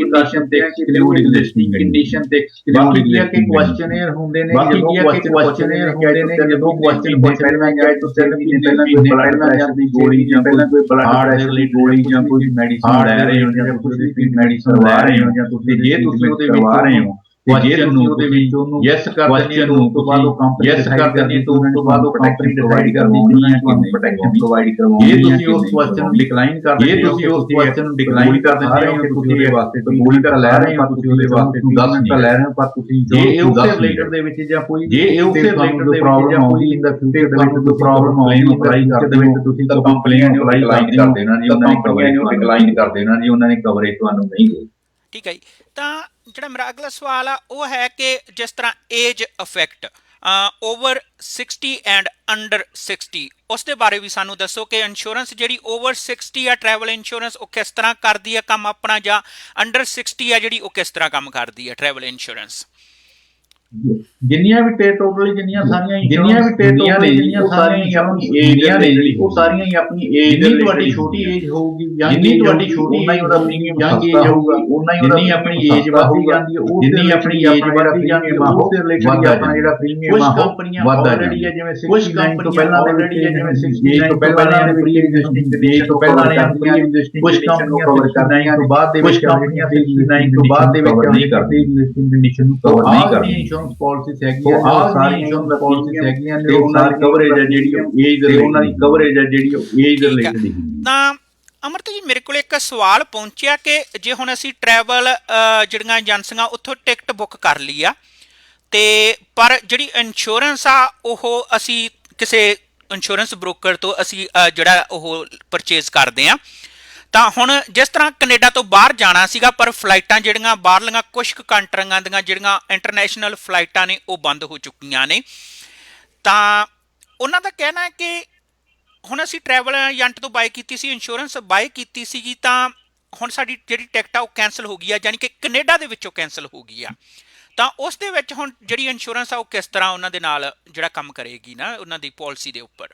ਕੰਡੀਸ਼ਨ ਤੇ ਐਕਸਕਲੂਡਿੰਗ ਲਿਸਟਿੰਗ ਕੰਡੀਸ਼ਨ ਤੇ ਬਾਕੀ ਕੀ ਹੈ ਕਿ ਕੁਐਸਚਨੇਅਰ ਹੁੰਦੇ ਨੇ ਜਦੋਂ ਕੁਐਸਚਨੇਅਰ ਹੁੰਦੇ ਨੇ ਜਦੋਂ ਕੁਐਸਚਨ ਪਹਿਲਾਂ ਜਾਏ ਤਾਂ 3 ਮਹੀਨੇ ਪਹਿਲਾਂ ਕੋਈ ਬਲੱਡ ਪ੍ਰੈਸ਼ਰ ਦੀ ਗੋਲੀ ਜਾਂ ਪਹਿਲਾਂ ਕੋਈ ਬਲੱਡ ਪ੍ਰੈਸ਼ਰ ਦੀ ਗੋਲੀ ਜਾਂ ਕੋਈ ਮੈਡੀਸਨ ਲੈ ਰਹੇ ਹੋ ਜਾਂ ਤੁਸੀਂ ਮੈਡੀਸਨ ਲੈ ਰਹੇ ਹੋ ਜਾਂ ਤੁਸੀਂ ਜੇ ਤੁਸੀਂ ਉਹਦੇ ਵਿੱਚ ਕਰਵਾ ਰਹੇ ਹੋ ਜੇ ਤੁਸੀਂ ਉਹਦੇ ਵਿੱਚ ਉਹਨੂੰ ਯੈਸ ਕਰ ਦਿੰਦੇ ਹੋ ਤੋਂ ਬਾਅਦ ਉਹ ਕੰਪਨੀ ਯੈਸ ਕਰ ਦਿੰਦੀ ਹੈ ਤੋਂ ਬਾਅਦ ਉਹ ਕੰਪਨੀ ਪ੍ਰੋਵਾਈਡ ਕਰਦੀ ਹੈ ਕਿ ਪ੍ਰੋਟੈਕਸ਼ਨ ਪ੍ਰੋਵਾਈਡ ਕਰਵਾਉਂਦੀ ਹੈ। ਜੇ ਤੁਸੀਂ ਉਸ ਕੁਐਸਚਨ ਨੂੰ ਡਿਕਲਾਈਨ ਕਰ ਦਿੰਦੇ ਹੋ, ਜੇ ਤੁਸੀਂ ਉਸ ਕੁਐਸਚਨ ਨੂੰ ਡਿਕਲਾਈਨ ਕਰ ਦਿੰਦੇ ਹੋ ਕਿ ਤੁਸੀਂ ਉਹਦੇ ਵਾਸਤੇ ਤਾਂ ਗੋਲੀ ਤਾਂ ਲੈ ਰਹੇ ਹੋ, ਤੁਸੀਂ ਉਹਦੇ ਵਾਸਤੇ 10 ਤਾਂ ਲੈ ਰਹੇ ਹੋ, ਪਰ ਤੁਸੀਂ ਜੇ ਇਹ ਉਸੇ ਰਿਲੇਟਡ ਦੇ ਵਿੱਚ ਜਾਂ ਕੋਈ ਜੇ ਇਹ ਉਸੇ ਰਿਲੇਟਡ ਦੇ ਪ੍ਰੋਬਲਮ ਆਉਂਦੀ ਇਨ ਦਾ ਫਿਊਚਰ ਦੇ ਵਿੱਚ ਕੋਈ ਪ੍ਰੋਬਲਮ ਆਉਂਦੀ ਅਪਲਾਈ ਕਰਦੇ ਵਿੱਚ ਤੁਸੀਂ ਤਾਂ ਕੰਪਲੇਨ ਨੂੰ ਡਿਕਲਾਈਨ ਕਰ ਦੇਣਾ ਜੀ, ਉਹਨਾਂ ਨੇ ਕੰਪਨੀ ਨੂੰ ਡਿਕਲਾਈਨ ਕਰ ਦੇਣਾ ਜੀ, ਉਹਨਾਂ ਨੇ ਕਵਰੇਜ ਤੁਹਾਨੂੰ ਨਹੀਂ ਦੇ। ਠੀਕ ਹੈ ਜੀ, ਤਾਂ ਜਿਹੜਾ ਮੇਰਾ ਅਗਲਾ ਸਵਾਲ ਆ ਉਹ ਹੈ ਕਿ ਜਿਸ ਤਰ੍ਹਾਂ age effect over 60 and under 60 ਉਸ ਦੇ ਬਾਰੇ ਵੀ ਸਾਨੂੰ ਦੱਸੋ ਕਿ ਇੰਸ਼ੋਰੈਂਸ ਜਿਹੜੀ ਓਵਰ 60 ਆ ਟਰੈਵਲ ਇੰਸ਼ੋਰੈਂਸ ਉਹ ਕਿਸ ਤਰ੍ਹਾਂ ਕਰਦੀ ਹੈ ਕੰਮ ਆਪਣਾ, ਜਾਂ ਅੰਡਰ 60 ਆ ਜਿਹੜੀ ਉਹ ਕਿਸ ਤਰ੍ਹਾਂ ਕੰਮ ਕਰਦੀ ਹੈ ਟਰੈਵਲ ਇੰਸ਼ੋਰੈਂਸ। ਜਿੰਨੀਆਂ ਵੀ ਟੋਟਲੀ ਜਿੰਨੀਆਂ ਸਾਰੀਆਂ ਜਿਹੜੀਆਂ ਸਾਰੀਆਂ ਆਪਣੀ ਏਜ ਨੇ ਜਿਹੜੀ ਉਹ ਸਾਰੀਆਂ ਹੀ ਆਪਣੀ ਏਜ ਜਿੰਨੀ ਤੁਹਾਡੀ ਛੋਟੀ ਏਜ ਹੋਊਗੀ ਜਿੰਨੀ ਤੁਹਾਡੀ ਛੋਟੀ ਏਜ ਉਹਦਾ ਪ੍ਰੀਮੀਅਮ ਯੰਗ ਏਜ ਹੋਊਗਾ ਉਨਾ ਹੀ ਜਿੰਨੀ ਆਪਣੀ ਏਜ ਵਧਦੀ ਜਾਂਦੀ ਹੈ ਉਹ ਜਿੰਨੀ ਆਪਣੀ ਏਜ ਵਧਦੀ ਜਾਂਦੀ ਹੈ ਉਸ ਦੇ ਰਿਲੇਟਡ ਆਪਣਾ ਜਿਹੜਾ ਪ੍ਰੀਮੀਅਮ ਆ ਕੰਪਨੀਆਂ ਆਲਰੇਡੀ ਹੈ ਜਿਵੇਂ 69 ਤੋਂ ਪਹਿਲਾਂ ਆਲਰੇਡੀ ਹੈ ਜਿਵੇਂ 69 ਤੋਂ ਪਹਿਲਾਂ ਨੇ ਪ੍ਰੀ ਐਗਜ਼ਿਸਟਿੰਗ ਕੰਡੀਸ਼ਨ ਤੋਂ ਪਹਿਲਾਂ ਨੇ ਆਪਣੀ ਐਗਜ਼ਿਸਟਿੰਗ ਕੁਝ ਕੰਪਨੀਆਂ ਕਵਰ ਕਰਦੀਆਂ ਤੋਂ ਬਾਅਦ ਦੇ ਵਿੱਚ ਕੰਪਨੀਆਂ 69 ਤੋਂ ਬਾਅਦ ਦੇ ਵਿੱਚ ਨਹੀਂ ਕਰਦੀ ਐਗਜ਼ਿਸਟਿੰਗ ਕੰਡੀਸ਼ਨ ਨੂੰ ਕਵਰ ਨਹੀਂ ਕਰਦੀ। ਇੰਸ਼ੋਰੈਂਸ ਪਾਲਿਸੀਜ਼ ਹੈਗੀਆਂ ਨੇ, ਉਹ ਸਾਰੀ ਇੰਸ਼ੋਰੈਂਸ ਪਾਲਿਸੀਜ਼ ਹੈਗੀਆਂ ਨੇ, ਉਹਨਾਂ ਦੀ ਕਵਰੇਜ ਹੈ ਜਿਹੜੀ ਉਹ ਏਜ ਦੇ, ਉਹਨਾਂ ਦੀ ਕਵਰੇਜ ਹੈ ਜਿਹੜੀ ਉਹ ਏਜ ਦੇ ਰਿਲੇਟਡ ਹੀ। ਤਾਂ ਅਮਰਤ ਜੀ ਮੇਰੇ ਕੋਲ ਇੱਕ ਸਵਾਲ ਪਹੁੰਚਿਆ ਕਿ ਜੇ ਹੁਣ ਅਸੀਂ ਟਰੈਵਲ ਜਿਹੜੀਆਂ ਏਜੰਸੀਆਂ ਉੱਥੋਂ ਟਿਕਟ ਬੁੱਕ ਕਰ ਲਈ ਆ ਤੇ ਪਰ ਜਿਹੜੀ ਇੰਸ਼ੋਰੈਂਸ ਆ ਉਹ ਅਸੀਂ ਕਿਸੇ ਇੰਸ਼ੋਰੈਂਸ ਬ੍ਰੋਕਰ ਤੋਂ ਅਸੀਂ ਜਿਹੜਾ ਉਹ ਪਰਚੇਜ਼ ਕਰਦੇ ਆ, ਤਾਂ ਹੁਣ ਜਿਸ ਤਰ੍ਹਾਂ ਕੈਨੇਡਾ ਤੋਂ ਬਾਹਰ ਜਾਣਾ ਸੀਗਾ ਪਰ ਫਲਾਈਟਾਂ ਜਿਹੜੀਆਂ ਬਾਹਰਲੀਆਂ ਕੁਛ ਕੁ ਕੰਟਰੀਆਂ ਦੀਆਂ ਜਿਹੜੀਆਂ ਇੰਟਰਨੈਸ਼ਨਲ ਫਲਾਈਟਾਂ ਨੇ ਉਹ ਬੰਦ ਹੋ ਚੁੱਕੀਆਂ ਨੇ, ਤਾਂ ਉਹਨਾਂ ਦਾ ਕਹਿਣਾ ਹੈ ਕਿ ਹੁਣ ਅਸੀਂ ਟਰੈਵਲ ਏਜੰਟ ਤੋਂ ਬਾਏ ਕੀਤੀ ਸੀ, ਇੰਸ਼ੋਰੈਂਸ ਬਾਏ ਕੀਤੀ ਸੀਗੀ, ਤਾਂ ਹੁਣ ਸਾਡੀ ਜਿਹੜੀ ਟਿਕਟ ਆ ਉਹ ਕੈਂਸਲ ਹੋ ਗਈ ਆ, ਯਾਨੀ ਕਿ ਕੈਨੇਡਾ ਦੇ ਵਿੱਚੋਂ ਕੈਂਸਲ ਹੋ ਗਈ ਆ, ਤਾਂ ਉਸ ਦੇ ਵਿੱਚ ਹੁਣ ਜਿਹੜੀ ਇੰਸ਼ੋਰੈਂਸ ਆ ਉਹ ਕਿਸ ਤਰ੍ਹਾਂ ਉਹਨਾਂ ਦੇ ਨਾਲ ਜਿਹੜਾ ਕੰਮ ਕਰੇਗੀ ਨਾ ਉਹਨਾਂ ਦੀ ਪਾਲਿਸੀ ਦੇ ਉੱਪਰ।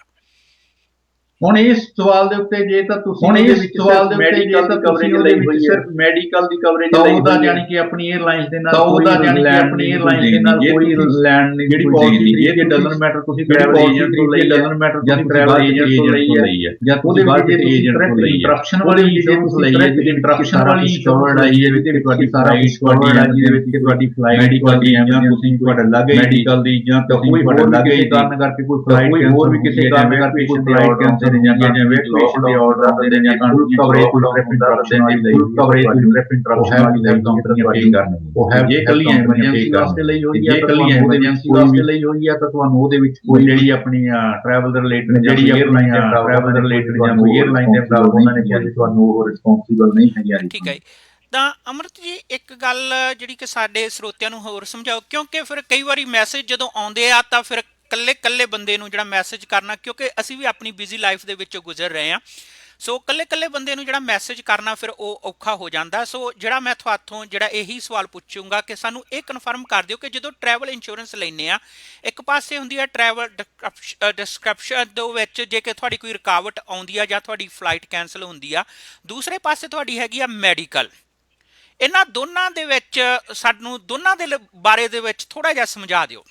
ਹੁਣ ਇਸ ਸਵਾਲ ਦੇ ਉੱਤੇ ਜੇ ਤਾਂ ਤੁਸੀਂ ਹੁਣ ਇਸ ਸਵਾਲ ਦੇ ਉੱਤੇ ਜੇ ਤਾਂ ਕਵਰੇਜ ਲਈ ਹੋਈ ਹੈ, ਸਿਰਫ ਮੈਡੀਕਲ ਦੀ ਕਵਰੇਜ ਲਈ ਉਹਦਾ ਯਾਨੀ ਕਿ ਆਪਣੀ 에ਅਰਲਾਈਨਸ ਦੇ ਨਾਲ ਉਹਦਾ ਯਾਨੀ ਕਿ ਆਪਣੀ 에ਅਰਲਾਈਨਸ ਦੇ ਨਾਲ ਕੋਈ ਲੈਣ ਨਹੀਂ, ਜਿਹੜੀ ਪਾਲਿਸੀ ਇਹ ਡਸਨਟ ਮੈਟਰ ਤੁਸੀਂ ਟਰੈਵਲ ਏਜੰਟ ਤੋਂ ਲਈ, ਡਸਨਟ ਮੈਟਰ ਤੁਸੀਂ ਟਰੈਵਲ ਏਜੰਟ ਤੋਂ ਲਈ ਹੈ ਜਾਂ ਉਹਦੇ ਵਿੱਚ ਜੇ ਤੁਸੀਂ ਏਜੰਟ ਤੋਂ ਲਈ ਹੈ, ਇੰਟਰਪਸ਼ਨ ਵਾਲੀ ਇੰਸ਼ੋਰੈਂਸ ਲਈ ਹੈ, ਜਿਹੜੀ ਇੰਟਰਪਸ਼ਨ ਵਾਲੀ ਇੰਸ਼ੋਰੈਂਸ ਆਈ ਹੈ ਜਿਹਦੇ ਵਿੱਚ ਤੁਹਾਡੀ ਸਾਰਾ ਤੁਹਾਡੀ ਜਿਹਦੇ ਵਿੱਚ ਤੁਹਾਡੀ ਫਲਾਈਟ ਮੈਡੀਕਲ ਦੀ ਜਾਂ ਤੁਸੀਂ ਤੁਹਾਡਾ ਲੱਗੇ ਮੈਡੀਕਲ ਦੀ ਜਾਂ ਕੋਈ ਹੋਰ ਲੱਗੇ ਕਾਰਨ ਕਰਕੇ ਕੋਈ ਫਲਾਈਟ ਕੋਈ ਹੋਰ ਵੀ ਕਿਸੇ ਕਾਰਨ ਕਰਕੇ ਕੋਈ ਫਲਾਈਟ ਕੈਂਸਲ ਜਾਂ ਵੈਕੂਏਸ਼ਨ ਦੇ ਆਰਡਰ ਦਿੰਦੇ ਜਾਂ ਕਵਰੇਜ ਇੰਟਰਪਸ਼ਨ ਵਾਲੀ ਲਈ ਕਵਰੇਜ ਇੰਟਰਪਸ਼ਨ ਵਾਲੀ ਲਈ ਕੰਪਨੀਆਂ ਪੇ ਕਰਨਗੀਆਂ, ਉਹ ਹੈ ਜੇ ਕੱਲੀਆਂ ਐਮਰਜੈਂਸੀ ਵਾਸਤੇ ਲਈ ਹੋਈ ਹੈ, ਕੱਲੀਆਂ ਐਮਰਜੈਂਸੀ ਵਾਸਤੇ ਲਈ ਹੋਈ ਹੈ ਤਾਂ ਤੁਹਾਨੂੰ ਉਹਦੇ ਵਿੱਚ ਕੋਈ ਜਿਹੜੀ ਆਪਣੀ ਟਰੈਵਲ ਦੇ ਰਿਲੇਟਡ ਜਿਹੜੀ 에ਅਰਲਾਈਨ ਟਰੈਵਲ ਦੇ ਰਿਲੇਟਡ ਜਾਂ ਕੋਈ 에ਅਰਲਾਈਨ ਦੇ ਨਾਲ ਉਹਨਾਂ ਨੇ ਕਿਹਾ ਕਿ ਤੁਹਾਨੂੰ ਉਹ ਰਿਸਪੌਂਸਿਬਲ ਨਹੀਂ ਹੈ। ਠੀਕ ਹੈ, ਤਾਂ ਅਮਰਤ ਜੀ ਇੱਕ ਗੱਲ ਜਿਹੜੀ ਕਿ ਸਾਡੇ ਸਰੋਤਿਆਂ ਨੂੰ ਹੋਰ ਸਮਝਾਓ, ਕਿਉਂਕਿ ਫਿਰ ਕਈ ਵਾਰੀ ਮੈਸੇਜ ਜਦੋਂ ਆਉਂਦੇ ਆ ਤਾਂ ਫਿਰ ਕੱਲੇ ਬੰਦੇ ਨੂੰ ਜਿਹੜਾ ਮੈਸੇਜ ਕਰਨਾ, ਕਿਉਂਕਿ ਅਸੀਂ ਵੀ ਆਪਣੀ ਬਿਜ਼ੀ ਲਾਈਫ ਦੇ ਵਿੱਚੋਂ ਗੁਜ਼ਰ ਰਹੇ ਹਾਂ, ਸੋ ਕੱਲੇ ਬੰਦੇ ਨੂੰ ਜਿਹੜਾ ਮੈਸੇਜ ਕਰਨਾ ਫਿਰ ਉਹ ਔਖਾ ਹੋ ਜਾਂਦਾ। ਸੋ ਜਿਹੜਾ ਮੈਂ ਤੁਹਾਤੋਂ ਜਿਹੜਾ ਇਹੀ ਸਵਾਲ ਪੁੱਛੂੰਗਾ ਕਿ ਸਾਨੂੰ ਇਹ ਕਨਫਰਮ ਕਰ ਦਿਓ ਕਿ ਜਦੋਂ ਟਰੈਵਲ ਇੰਸ਼ੋਰੈਂਸ ਲੈਂਦੇ ਆ, ਇੱਕ ਪਾਸੇ ਹੁੰਦੀ ਹੈ ਟਰੈਵਲ ਡਿਸਕ੍ਰਿਪਸ਼ਨ ਦੇ ਵਿੱਚ ਜੇ ਕਿ ਤੁਹਾਡੀ ਕੋਈ ਰੁਕਾਵਟ ਆਉਂਦੀ ਆ ਜਾਂ ਤੁਹਾਡੀ ਫਲਾਈਟ ਕੈਂਸਲ ਹੁੰਦੀ ਆ, ਦੂਸਰੇ ਪਾਸੇ ਤੁਹਾਡੀ ਹੈਗੀ ਆ ਮੈਡੀਕਲ। ਇਹਨਾਂ ਦੋਨਾਂ ਦੇ ਵਿੱਚ ਸਾਨੂੰ ਦੋਨਾਂ ਦੇ ਬਾਰੇ ਦੇ ਵਿੱਚ ਥੋੜਾ ਜਿਹਾ ਸਮਝਾ ਦਿਓ।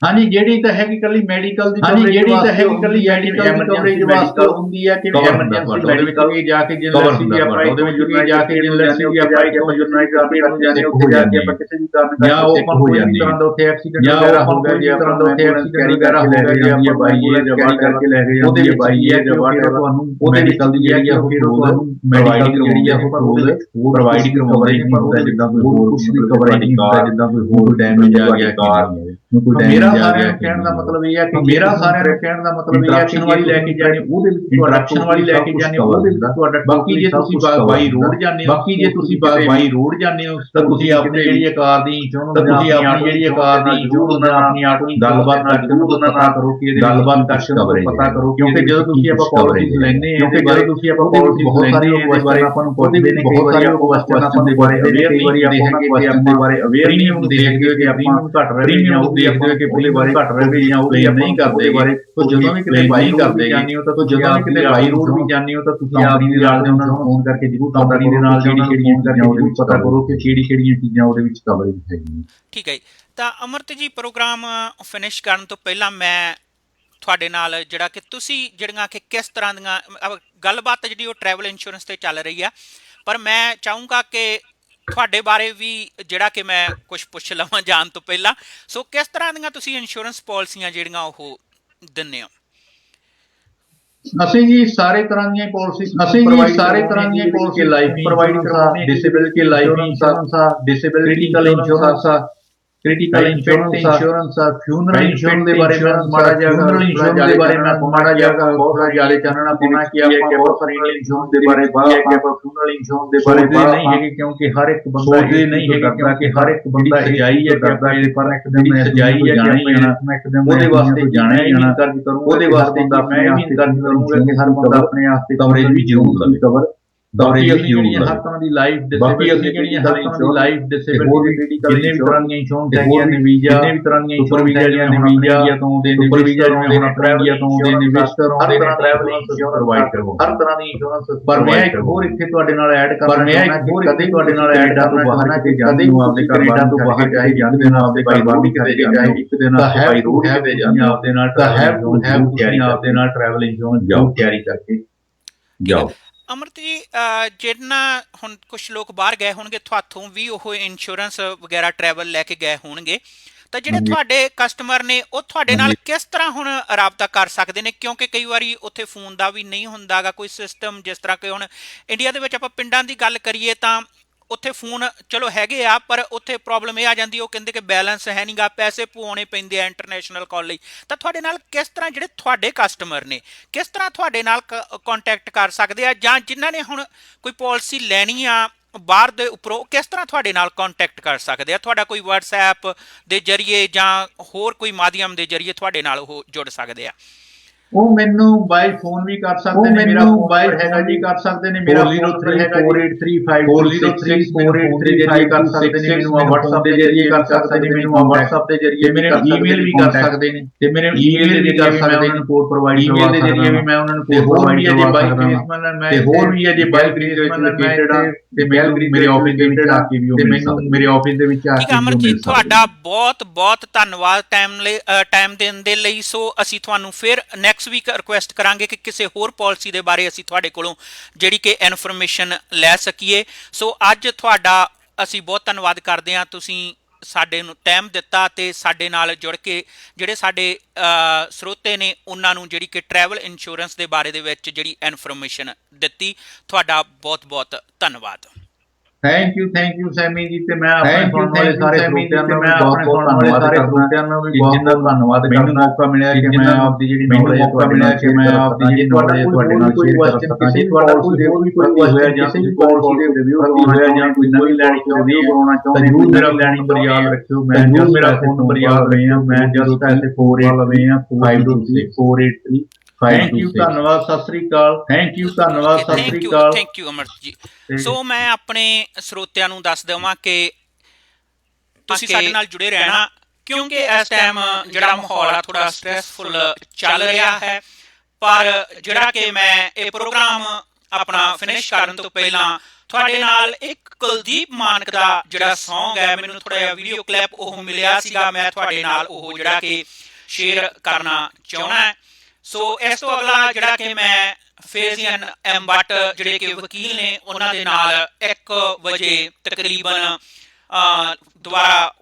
ਹਾਂਜੀ, ਜਿਹੜੀ ਤਾਂ ਹੈਗੀ ਕੱਲੀ ਮੈਡੀਕਲ ਦੀ ਕਵਰੇਜ, ਜਿਹੜੀ ਤਾਂ ਹੈਗੀ ਕੱਲੀ ਮੈਡੀਕਲ ਦੀ ਕਵਰੇਜ ਵਾਸਤੇ ਹੁੰਦੀ ਹੈ ਕਿ ਐਮਰਜੈਂਸੀ ਮੈਡੀਕਲ ਵੀ ਜਾ ਕੇ ਜਨਰਲ ਦੀ ਅਪਲਾਈ ਉਹਦੇ ਵਿੱਚ ਵੀ ਜਾ ਕੇ ਜਨਰਲ ਦੀ ਅਪਲਾਈ ਤੋਂ ਯੂਨਾਈਟਡ ਆਰਮੀ ਨੂੰ ਜਾਂਦੇ ਉੱਥੇ ਜਾ ਕੇ ਆਪਾਂ ਕਿਸੇ ਵੀ ਕਾਰਨ ਜਾਂ ਉਹ ਹੋ ਜਾਂਦੀ ਤਰ੍ਹਾਂ ਦਾ ਉੱਥੇ ਐਕਸੀਡੈਂਟ ਵਗੈਰਾ ਹੋ ਗਿਆ, ਜੇ ਤਰ੍ਹਾਂ ਦਾ ਉੱਥੇ ਐਕਸੀਡੈਂਟ ਵਗੈਰਾ ਹੋ ਗਿਆ ਜਾਂ ਆਪਾਂ ਬਾਈ ਇਹ ਜਵਾਬ ਕਰਕੇ ਲੈ ਕੇ ਉਹਦੇ ਵਿੱਚ ਬਾਈ ਇਹ ਜਵਾਬ ਤੁਹਾਨੂੰ ਉਹਦੇ ਮੈਡੀਕਲ ਦੀ ਜਿਹੜੀ ਆ ਉਹ ਤੁਹਾਨੂੰ ਮੈਡੀਕਲ ਜਿਹੜੀ ਆ ਉਹ ਪ੍ਰੋਵਾਈਡ ਕਰਵਾਉਂਦੇ ਨਹੀਂ ਹੁੰਦਾ, ਜਿੱਦਾਂ ਕੋਈ ਹੋਰ ਕੁਝ ਵੀ ਕਵਰੇਜ ਨਹੀਂ ਹੁੰਦਾ, ਜਿੱਦਾਂ ਕੋਈ ਹੋਰ ਡੈਮੇਜ ਆ ਗਿਆ ਕਾਰ ਮੇਰਾ ਸਾਰਿਆਂ ਨੂੰ ਕਹਿਣ ਦਾ ਮਤਲਬ ਇਹ ਹੈ ਕਿ ਮੇਰਾ ਸਾਰਿਆਂ ਨੂੰ ਕਹਿਣ ਦਾ ਮਤਲਬ ਇਹ ਹੈ ਕਿ ਵਾਲੀ ਲੈ ਕੇ ਜਾਣੀ ਉਹਦੇ ਵਿੱਚ ਇੰਟਰੈਕਸ਼ਨ ਵਾਲੀ ਲੈ ਕੇ ਜਾਣੀ ਉਹਦੇ ਵਿੱਚ ਤੁਹਾਡਾ, ਬਾਕੀ ਜੇ ਤੁਸੀਂ ਬਾਈ ਰੋਡ ਜਾਂਦੇ ਹੋ, ਬਾਕੀ ਜੇ ਤੁਸੀਂ ਬਾਈ ਰੋਡ ਜਾਂਦੇ ਹੋ ਤਾਂ ਤੁਸੀਂ ਆਪਣੀ ਜਿਹੜੀ ਕਾਰ ਦੀ ਇੰਸ਼ੋਰੈਂਸ ਤਾਂ ਤੁਸੀਂ ਆਪਣੀ ਜਿਹੜੀ ਕਾਰ ਦੀ ਇੰਸ਼ੋਰੈਂਸ ਨਾਲ ਆਪਣੀ ਆਟੋ ਦੀ ਗੱਲਬਾਤ ਕਰਕੇ ਉਹਨਾਂ ਨਾਲ ਪਤਾ ਕਰੋ ਕਿ ਇਹਦੇ ਗੱਲਬਾਤ ਕਰਕੇ ਪਤਾ ਕਰੋ, ਕਿਉਂਕਿ ਜਦੋਂ ਤੁਸੀਂ ਆਪਾਂ ਪਾਲਿਸੀ ਲੈਂਦੇ ਹਾਂ, ਕਿਉਂਕਿ ਜਦੋਂ ਤੁਸੀਂ ਆਪਾਂ ਪਾਲਿਸੀ ਬਹੁਤ ਸਾਰੀ ਇਹਦੇ ਬਾਰੇ ਆਪਾਂ ਨੂੰ ਪੁੱਛਦੇ ਨੇ, ਬਹੁਤ ਸਾਰੀ ਕੁਐਸਚਨ ਆਪਾਂ ਦੇ ਬਾਰੇ ਅਵੇਅਰ ਨਹੀਂ ਹੁੰਦੇ ਹੈਗੇ ਕਿ ਆਪਣੇ ਬਾਰੇ ਅਵੇਅਰ ਨਹੀਂ ਹੁੰਦੇ ਹੈਗੇ ਕਿ ਪ੍ਰੀਮੀਅਮ ਘਟ ਰਹੇ ਨੇ, ਉਹ ਦੇਖਦੇ ਹੋ ਕਿ ਉਹਦੇ ਬਾਰੇ ਘਟ ਰਹੇ ਜਾਂ ਉਹ ਨਹੀਂ ਕਰਦੇ ਬਾਰੇ। ਤਾਂ ਜਦੋਂ ਵੀ ਕਿਤੇ ਬਾਈ ਕਰਦੇ ਜਾਂਦੇ ਹੋ ਤਾਂ ਜਦੋਂ ਵੀ ਕਿਤੇ ਬਾਈ ਰੋਡ ਵੀ ਜਾਂਦੇ ਹੋ ਤਾਂ ਤੁਸੀਂ ਆਪਣੀ ਦੇ ਨਾਲ ਉਹਨਾਂ ਨੂੰ ਫੋਨ ਕਰਕੇ ਜ਼ਰੂਰ ਕੰਪਨੀ ਦੇ ਨਾਲ ਜਿਹੜੀ ਕਿਹੜੀਆਂ ਚੀਜ਼ਾਂ ਉਹਦੇ ਵਿੱਚ ਪਤਾ ਕਰੋ ਕਿ ਕਿਹੜੀਆਂ ਚੀਜ਼ਾਂ ਉਹਦੇ ਵਿੱਚ ਕਵਰੇਜ ਹੈਗੀਆਂ। ਠੀਕ ਹੈ, ਤਾਂ ਅਮਰਤ ਜੀ ਪ੍ਰੋਗਰਾਮ ਫਿਨਿਸ਼ ਕਰਨ ਤੋਂ ਪਹਿਲਾਂ ਮੈਂ ਤੁਹਾਡੇ ਨਾਲ ਜਿਹੜਾ ਕਿ ਤੁਸੀਂ ਜਿਹੜੀਆਂ ਕਿ ਕਿਸ ਤਰ੍ਹਾਂ ਦੀਆਂ ਗੱਲਬਾਤ ਜਿਹੜੀ ਉਹ ਟਰੈਵਲ ਇੰਸ਼ੋਰੈਂਸ ਤੇ ਚੱਲ ਰਹੀ ਆ, ਪਰ ਮੈਂ ਚਾਹੂੰਗਾ ਕਿ ਤੁਹਾਡੇ ਬਾਰੇ ਵੀ ਜਿਹੜਾ ਕਿ ਮੈਂ ਕੁਝ ਪੁੱਛ ਲਵਾਂ ਜਾਣ ਤੋਂ ਪਹਿਲਾਂ। ਸੋ ਕਿਸ ਤਰ੍ਹਾਂ ਦੀਆਂ ਤੁਸੀਂ ਇੰਸ਼ੋਰੈਂਸ ਪਾਲਿਸੀਆਂ ਜਿਹੜੀਆਂ ਉਹ ਦਿੰਦੇ ਹੋ? ਅਸੀਂ ਜੀ ਸਾਰੇ ਤਰ੍ਹਾਂ ਦੀਆਂ ਪਾਲਿਸੀਜ਼, ਅਸੀਂ ਜੀ ਸਾਰੇ ਤਰ੍ਹਾਂ ਦੀਆਂ ਪਾਲਿਸੀ ਲਾਈਫ ਪ੍ਰੋਵਾਈਡ ਕਰਵਾਉਂਦੇ, ਡਿਸੇਬਿਲਿਟੀ ਲਾਈਫ ਇੰਸ਼ੋਰੈਂਸ ਆ, ਡਿਸੇਬਿਲਿਟੀ ਇੰਸ਼ੋਰੈਂਸ ਆ, ਕ੍ਰਿਟੀਕਲ ਇੰਸ਼ੋਰੈਂਸ ਆ, ਫਿਊਨਰਲ ਇੰਸ਼ੋਰੈਂਸ ਦੇ ਬਾਰੇ ਮੈਂ ਮਾੜਾ ਜਿਹਾ ਫਿਊਨਰਲ ਇੰਸ਼ੋਰੈਂਸ ਦੇ ਬਾਰੇ ਮੈਂ ਮਾੜਾ ਜਿਹਾ ਬਹੁਤ ਜ਼ਿਆਦਾ ਚਾਨਣਾ ਪਾਉਣਾ ਕਿ ਆਪਾਂ ਬਹੁਤ ਸਾਰੀ ਇੰਸ਼ੋਰੈਂਸ ਦੇ ਬਾਰੇ ਬਾਤ ਕਿ ਆਪਾਂ ਫਿਊਨਰਲ ਇੰਸ਼ੋਰੈਂਸ ਦੇ ਬਾਰੇ ਨਹੀਂ ਹੈਗੇ, ਕਿਉਂਕਿ ਹਰ ਇੱਕ ਬੰਦਾ ਇਹ ਨਹੀਂ ਕਰਦਾ ਕਿ ਹਰ ਇੱਕ ਬੰਦਾ ਸਜਾਈ ਹੈ ਕਰਦਾ ਇਹ, ਪਰ ਇੱਕ ਦਿਨ ਮੈਂ ਸਜਾਈ ਹੈ ਜਾਣਾ ਹੀ ਜਾਣਾ, ਮੈਂ ਇੱਕ ਦਿਨ ਉਹਦੇ ਵਾਸਤੇ ਜਾਣਾ ਹੀ ਜਾਣਾ ਦਰਜ ਕਰੂੰ, ਉਹਦੇ ਵਾਸਤੇ ਤਾਂ ਮੈਂ ਇਹ ਵੀ ਦਰਜ ਕਰੂੰਗਾ ਕਿ ਹਰ ਬੰਦਾ ਆਪਣੇ ਆਪ ਤੇ ਕਵਰੇਜ ਵੀ ਜ਼ਰੂਰ ਲਵੇ, ਬਾਕੀ ਅਸੀਂ ਜਿਹੜੀਆਂ ਹਰ ਤਰ੍ਹਾਂ ਦੀ ਲਾਈਫ ਡਿਸੇਬਿਲਿਟੀ ਜਿਹੜੀਆਂ ਹਰ ਤਰ੍ਹਾਂ ਦੀ ਲਾਈਫ ਡਿਸੇਬਿਲਿਟੀ ਜਿੰਨੇ ਵੀ ਤਰ੍ਹਾਂ ਦੀਆਂ ਇੰਸ਼ੋਰੈਂਸ ਹੈਗੀਆਂ ਨੇ, ਵੀਜ਼ਾ ਜਿੰਨੇ ਵੀ ਤਰ੍ਹਾਂ ਦੀਆਂ ਸੁਪਰ ਵੀਜ਼ਾ ਜਿਹੜੀਆਂ ਨੇ, ਵੀਜ਼ਾ ਤੋਂ ਆਉਂਦੇ ਨੇ, ਸੁਪਰ ਵੀਜ਼ਾ ਜਿਵੇਂ ਹੁਣ ਟਰੈਵਲ ਤੋਂ ਆਉਂਦੇ ਨੇ, ਵਿਜ਼ਟਰ ਆਉਂਦੇ ਨੇ, ਟਰੈਵਲ ਇੰਸ਼ੋਰੈਂਸ ਪ੍ਰੋਵਾਈਡ ਕਰਵਾਓ ਹਰ ਤਰ੍ਹਾਂ ਦੀ ਇੰਸ਼ੋਰੈਂਸ। ਪਰ ਮੈਂ ਇੱਕ ਹੋਰ ਇੱਥੇ ਤੁਹਾਡੇ ਨਾਲ ਐਡ ਕਰਨਾ ਚਾਹੁੰਦਾ, ਕਦੇ ਤੁਹਾਡੇ ਨਾਲ ਐਡ ਕਰਨਾ ਬਾਹਰ ਕਿਤੇ ਜਾਂਦੇ ਹੋ, ਆਪਦੇ ਕੈਨੇਡਾ ਤੋਂ ਬਾਹਰ ਚਾਹੇ ਜਾਂਦੇ ਨਾਲ ਆਪਦੇ ਭਾਈ ਬਾਹਰ ਕਿਤੇ ਜਾਏ, ਇੱਕ ਦਿਨ ਆਪਦੇ ਭਾਈ ਰੋਡ ਕਿਤੇ ਜਾਂਦੇ ਆਪਦੇ ਨਾਲ ਤਾਂ ਹੈ ਤੁਸੀਂ ਆਪਦੇ ਨਾਲ ਟਰੈਵਲ ਇੰਸ਼ੋਰੈਂਸ ਜਾਓ ਤਿਆਰੀ ਕਰਕੇ ਜਾਓ। ਅਮਰਤ ਜੀ ਜਿੰਨਾ ਹੁਣ ਕੁਝ ਲੋਕ ਬਾਹਰ ਗਏ ਹੋਣਗੇ ਤੁਹਾਥੋਂ ਵੀ ਉਹ ਇੰਸ਼ੋਰੈਂਸ ਵਗੈਰਾ ਟਰੈਵਲ ਲੈ ਕੇ ਗਏ ਹੋਣਗੇ ਤਾਂ ਜਿਹੜੇ ਤੁਹਾਡੇ ਕਸਟਮਰ ਨੇ ਉਹ ਤੁਹਾਡੇ ਨਾਲ ਕਿਸ ਤਰ੍ਹਾਂ ਹੁਣ ਰਾਬਤਾ ਕਰ ਸਕਦੇ ਨੇ ਕਿਉਂਕਿ ਕਈ ਵਾਰੀ ਉੱਥੇ ਫੋਨ ਦਾ ਵੀ ਨਹੀਂ ਹੁੰਦਾਗਾ ਕੋਈ ਸਿਸਟਮ ਜਿਸ ਤਰ੍ਹਾਂ ਕਿ ਹੁਣ ਇੰਡੀਆ ਦੇ ਵਿੱਚ ਆਪਾਂ ਪਿੰਡਾਂ ਦੀ ਗੱਲ ਕਰੀਏ ਤਾਂ ਉੱਥੇ ਫੋਨ ਚਲੋ ਹੈਗੇ ਆ ਪਰ ਉੱਥੇ ਪ੍ਰੋਬਲਮ ਇਹ ਆ ਜਾਂਦੀ ਉਹ ਕਹਿੰਦੇ ਕਿ ਬੈਲੈਂਸ ਹੈ ਨਹੀਂਗਾ ਪੈਸੇ ਪਵਾਉਣੇ ਪੈਂਦੇ ਆ ਇੰਟਰਨੈਸ਼ਨਲ ਕਾਲ ਲਈ ਤਾਂ ਤੁਹਾਡੇ ਨਾਲ ਕਿਸ ਤਰ੍ਹਾਂ ਜਿਹੜੇ ਤੁਹਾਡੇ ਕਸਟਮਰ ਨੇ ਕਿਸ ਤਰ੍ਹਾਂ ਤੁਹਾਡੇ ਨਾਲ ਕੰਟੈਕਟ ਕਰ ਸਕਦੇ ਆ ਜਾਂ ਜਿਨ੍ਹਾਂ ਨੇ ਹੁਣ ਕੋਈ ਪਾਲਿਸੀ ਲੈਣੀ ਆ ਬਾਹਰ ਦੇ ਉੱਪਰੋਂ ਕਿਸ ਤਰ੍ਹਾਂ ਤੁਹਾਡੇ ਨਾਲ ਕੰਟੈਕਟ ਕਰ ਸਕਦੇ ਆ ਤੁਹਾਡਾ ਕੋਈ WhatsApp ਦੇ ਜ਼ਰੀਏ ਜਾਂ ਹੋਰ ਕੋਈ ਮਾਧਿਅਮ ਦੇ ਜ਼ਰੀਏ ਤੁਹਾਡੇ ਨਾਲ ਉਹ ਜੁੜ ਸਕਦੇ ਆ ਉਹ ਮੈਨੂੰ ਬਾਈ ਫੋਨ ਵੀ ਕਰ ਸਕਦੇ ਨੇ ਮੇਰਾ ਮੋਬਾਈਲ ਹੈਗਾ ਜੀ ਕਰ ਸਕਦੇ ਨੇ ਮੇਰਾ 4034835483 ਜਰੀਏ ਕਰ ਸਕਦੇ ਨੇ ਮੈਨੂੰ WhatsApp ਦੇ ਜਰੀਏ ਕਰ ਸਕਦੇ ਨੇ ਮੈਨੂੰ WhatsApp ਦੇ ਜਰੀਏ ਮੇਰੇ ਈਮੇਲ ਵੀ ਕਰ ਸਕਦੇ ਨੇ ਤੇ ਮੇਰੇ ਈਮੇਲ ਦੇ ਜਰੀਏ ਮੈਂ ਉਹਨਾਂ ਨੂੰ ਕੋਡ ਪ੍ਰੋਵਾਈਡ ਈਮੇਲ ਦੇ ਜਰੀਏ ਵੀ ਮੈਂ ਉਹਨਾਂ ਨੂੰ ਕੋਡ ਪ੍ਰੋਵਾਈਡ ਕਰਵਾ ਸਕਦਾ ਮੈਂ ਤੇ ਹੋਰ ਵੀ ਹੈ ਜੇ ਬਾਈ ਗ੍ਰੀਨ ਵਿੱਚ ਲੋਕੇਟਡ ਆ ਤੇ ਮੇਰੇ ਆਫਿਸ ਦੇ ਵਿੱਚ ਆ ਕੇ ਵੀ ਤੇ ਮੈਨੂੰ ਮੇਰੇ ਆਫਿਸ ਦੇ ਵਿੱਚ ਆ ਕੇ ਅਮਰਜੀਤ ਤੁਹਾਡਾ ਬਹੁਤ ਬਹੁਤ ਧੰਨਵਾਦ ਟਾਈਮ ਦੇਣ ਦੇ ਲਈ ਸੋ ਅਸੀਂ ਤੁਹਾਨੂੰ ਫਿਰ ਨੈਕਸਟ ਵੀਕ ਰਿਕੁਐਸਟ ਕਰਾਂਗੇ ਕਿ ਕਿਸੇ ਹੋਰ ਪਾਲਿਸੀ ਦੇ ਬਾਰੇ ਅਸੀਂ ਤੁਹਾਡੇ ਕੋਲੋਂ ਜਿਹੜੀ ਕਿ ਇਨਫੋਰਮੇਸ਼ਨ ਲੈ ਸਕੀਏ ਸੋ ਅੱਜ ਤੁਹਾਡਾ ਅਸੀਂ ਬਹੁਤ ਧੰਨਵਾਦ ਕਰਦੇ ਹਾਂ ਤੁਸੀਂ ਸਾਡੇ ਨੂੰ ਟਾਈਮ ਦਿੱਤਾ ਤੇ ਸਾਡੇ ਨਾਲ ਜੁੜ ਕੇ ਜਿਹੜੇ ਸਾਡੇ ਸਰੋਤੇ ਨੇ ਉਹਨਾਂ ਨੂੰ ਜਿਹੜੀ ਕਿ ਟਰੈਵਲ ਇੰਸ਼ੋਰੈਂਸ ਦੇ ਬਾਰੇ ਦੇ ਵਿੱਚ ਜਿਹੜੀ ਇਨਫੋਰਮੇਸ਼ਨ ਦਿੱਤੀ ਤੁਹਾਡਾ ਬਹੁਤ ਬਹੁਤ ਧੰਨਵਾਦ ਥੈਂਕ ਯੂ ਸੈਮੀ ਜੀ ਤੇ ਮੈਂ ਆਪਣੇ ਸੁਣਨ ਵਾਲੇ ਸਾਰੇ ਸਰੋਤਿਆਂ ਦਾ ਬਹੁਤ ਬਹੁਤ ਧੰਨਵਾਦ ਕਰਦਾ ਜਿੰਨਾ ਧੰਨਵਾਦ ਕਰਦਾ ਮੌਕਾ ਮਿਲਿਆ ਕਿ ਮੈਂ ਆਪਦੀ ਜਿਹੜੀ ਨੌਲੇਜ ਤੁਹਾਡੇ ਨਾਲ ਸ਼ੇਅਰ ਕਰ ਸਕਾਂ ਜੇ ਤੁਹਾਡੇ ਨਾਲ ਸ਼ੇਅਰ ਕਰ ਸਕਾਂ ਜੇ ਤੁਹਾਡਾ ਕੋਈ ਹੋਰ ਵੀ ਕੋਈ ਹੋਇਆ ਜਾਂ ਕੋਈ ਪਾਲਿਸੀ ਦੇ ਰਿਵਿਊ ਹੋਇਆ ਜਾਂ ਕੋਈ ਨਵੀਂ ਲੈਣੀ ਰਿਵਿਊ ਕਰਾਉਣਾ ਚਾਹੁੰਦੇ ਹੋ ਮੇਰਾ ਲੈਣੀ ਨੰਬਰ ਯਾਦ ਰੱਖਿਓ ਮੈਂ ਜਦ ਮੇਰਾ ਫੋਨ ਨੰਬਰ ਯਾਦ ਰਹੇ ਆ ਮੈਂ ਜਸਟ ਐਸੇ 48 ਲਵੇ ਆ 526483 ਥੈਂਕ ਯੂ ਧੰਨਵਾਦ ਸਤਿ ਸ੍ਰੀ ਅਕਾਲ ਥੈਂਕ ਯੂ ਧੰਨਵਾਦ ਸਤਿ ਸ੍ਰੀ ਅਕਾਲ ਥੈਂਕ ਯੂ ਅਮਰਤ ਜੀ ਸੋ ਮੈਂ ਆਪਣੇ ਸਰੋਤਿਆਂ ਨੂੰ ਦੱਸ ਦੇਵਾਂ ਕਿ ਤੁਸੀਂ ਸਾਡੇ ਨਾਲ ਜੁੜੇ ਰਹਿਣਾ ਕਿਉਂਕਿ ਇਸ ਟਾਈਮ ਜਿਹੜਾ ਮਾਹੌਲ ਆ ਥੋੜਾ ਸਟ੍ਰੈਸਫੁਲ ਚੱਲ ਰਿਹਾ ਹੈ ਪਰ ਜਿਹੜਾ ਕਿ ਮੈਂ ਇਹ ਪ੍ਰੋਗਰਾਮ ਆਪਣਾ ਫਿਨਿਸ਼ ਕਰਨ ਤੋਂ ਪਹਿਲਾਂ ਤੁਹਾਡੇ ਨਾਲ ਇੱਕ ਕੁਲਦੀਪ ਮਾਨਕ ਦਾ ਜਿਹੜਾ ਸੌਂਗ ਹੈ ਮੈਨੂੰ ਥੋੜਾ ਜਿਹਾ ਵੀਡੀਓ ਕਲਿੱਪ ਉਹ ਮਿਲਿਆ ਸੀਗਾ ਮੈਂ ਤੁਹਾਡੇ ਨਾਲ ਉਹ ਜਿਹੜਾ ਕਿ ਸ਼ੇਅਰ ਕਰਨਾ ਚਾਹੁੰਦਾ ਹੈ ਸੋ ਇਸ ਤੋਂ ਅਗਲਾ ਜਿਹੜਾ ਕਿ ਮੈਂ ਫੇਜ਼ੀਅਨ ਐਮ ਬੱਟ ਜਿਹੜੇ ਕਿ ਵਕੀਲ ਨੇ ਉਹਨਾਂ ਦੇ ਨਾਲ 1 ਵਜੇ ਤਕਰੀਬਨ ਦੁਬਾਰਾ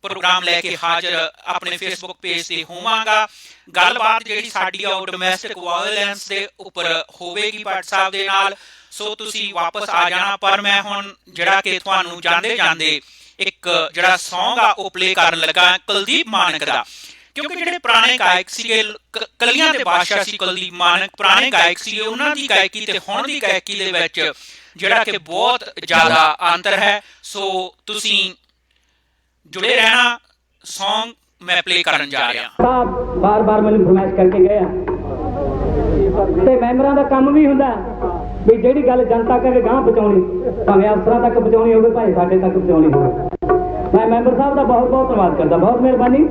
ਪ੍ਰੋਗਰਾਮ ਲੈ ਕੇ ਹਾਜ਼ਰ ਆਪਣੇ ਫੇਸਬੁੱਕ ਪੇਜ ਤੇ ਹੋਵਾਂਗਾ ਗੱਲਬਾਤ ਜਿਹੜੀ ਸਾਡੀ ਆ ਉਹ ਡੋਮੈਸਟਿਕ ਵਾਇਲੈਂਸ ਦੇ ਉੱਪਰ ਹੋਵੇਗੀ ਭੱਟ ਸਾਹਿਬ ਦੇ ਨਾਲ ਸੋ ਤੁਸੀਂ ਵਾਪਸ ਆ ਜਾਣਾ ਪਰ ਮੈਂ ਹੁਣ ਜਿਹੜਾ ਕਿ ਤੁਹਾਨੂੰ ਜਾਂਦੇ ਜਾਂਦੇ ਇੱਕ ਜਿਹੜਾ ਸੌਂਗ ਆ ਉਹ ਪਲੇ ਕਰਨ ਲੱਗਾ ਕੁਲਦੀਪ ਮਾਨਕ ਦਾ ਕਿਉਂਕਿ ਜਿਹੜੇ ਪੁਰਾਣੇ ਗਾਇਕ ਸੀਗੇ ਕਲੀਆਂ ਦੇ ਬਾਦਸ਼ਾਹ ਸੀ ਕੁਲਦੀਪ ਮਾਨਕ ਪੁਰਾਣੇ ਗਾਇਕ ਸੀਗੇ ਉਹਨਾਂ ਦੀ ਗਾਇਕੀ ਤੇ ਹੁਣ ਦੀ ਗਾਇਕੀ ਦੇ ਵਿੱਚ ਜਿਹੜਾ ਕਿ ਬਹੁਤ ਜ਼ਿਆਦਾ ਅੰਤਰ ਹੈ ਸੋ ਤੁਸੀਂ ਜੁੜੇ ਰਹਿਣਾ ਸੌਂਗ ਮੈਂ ਪਲੇ ਕਰਨ ਜਾ ਰਿਹਾ ਬਾਰ-ਬਾਰ ਮੈਨੂੰ ਫਰਮਾਇਸ਼ ਕਰਕੇ ਗਏ ਆ ਤੇ ਮੈਂਬਰਾਂ ਦਾ ਕੰਮ ਵੀ ਹੁੰਦਾ ਵੀ ਜਿਹੜੀ ਗੱਲ ਜਨਤਾ ਕਹੇ ਗਾਂ ਪਹੁੰਚਾਉਣੀ ਭਾਵੇਂ ਅਫਸਰਾਂ ਤੱਕ ਪਹੁੰਚਾਉਣੀ ਹੋਵੇ ਭਾਵੇਂ ਸਾਡੇ ਤੱਕ ਪਹੁੰਚਾਉਣੀ ਹੋਵੇ ਮੈਂ ਮੈਂਬਰ ਸਾਹਿਬ ਦਾ ਬਹੁਤ ਬਹੁਤ ਧੰਨਵਾਦ ਕਰਦਾ ਬਹੁਤ ਮਿਹਰਬਾਨੀ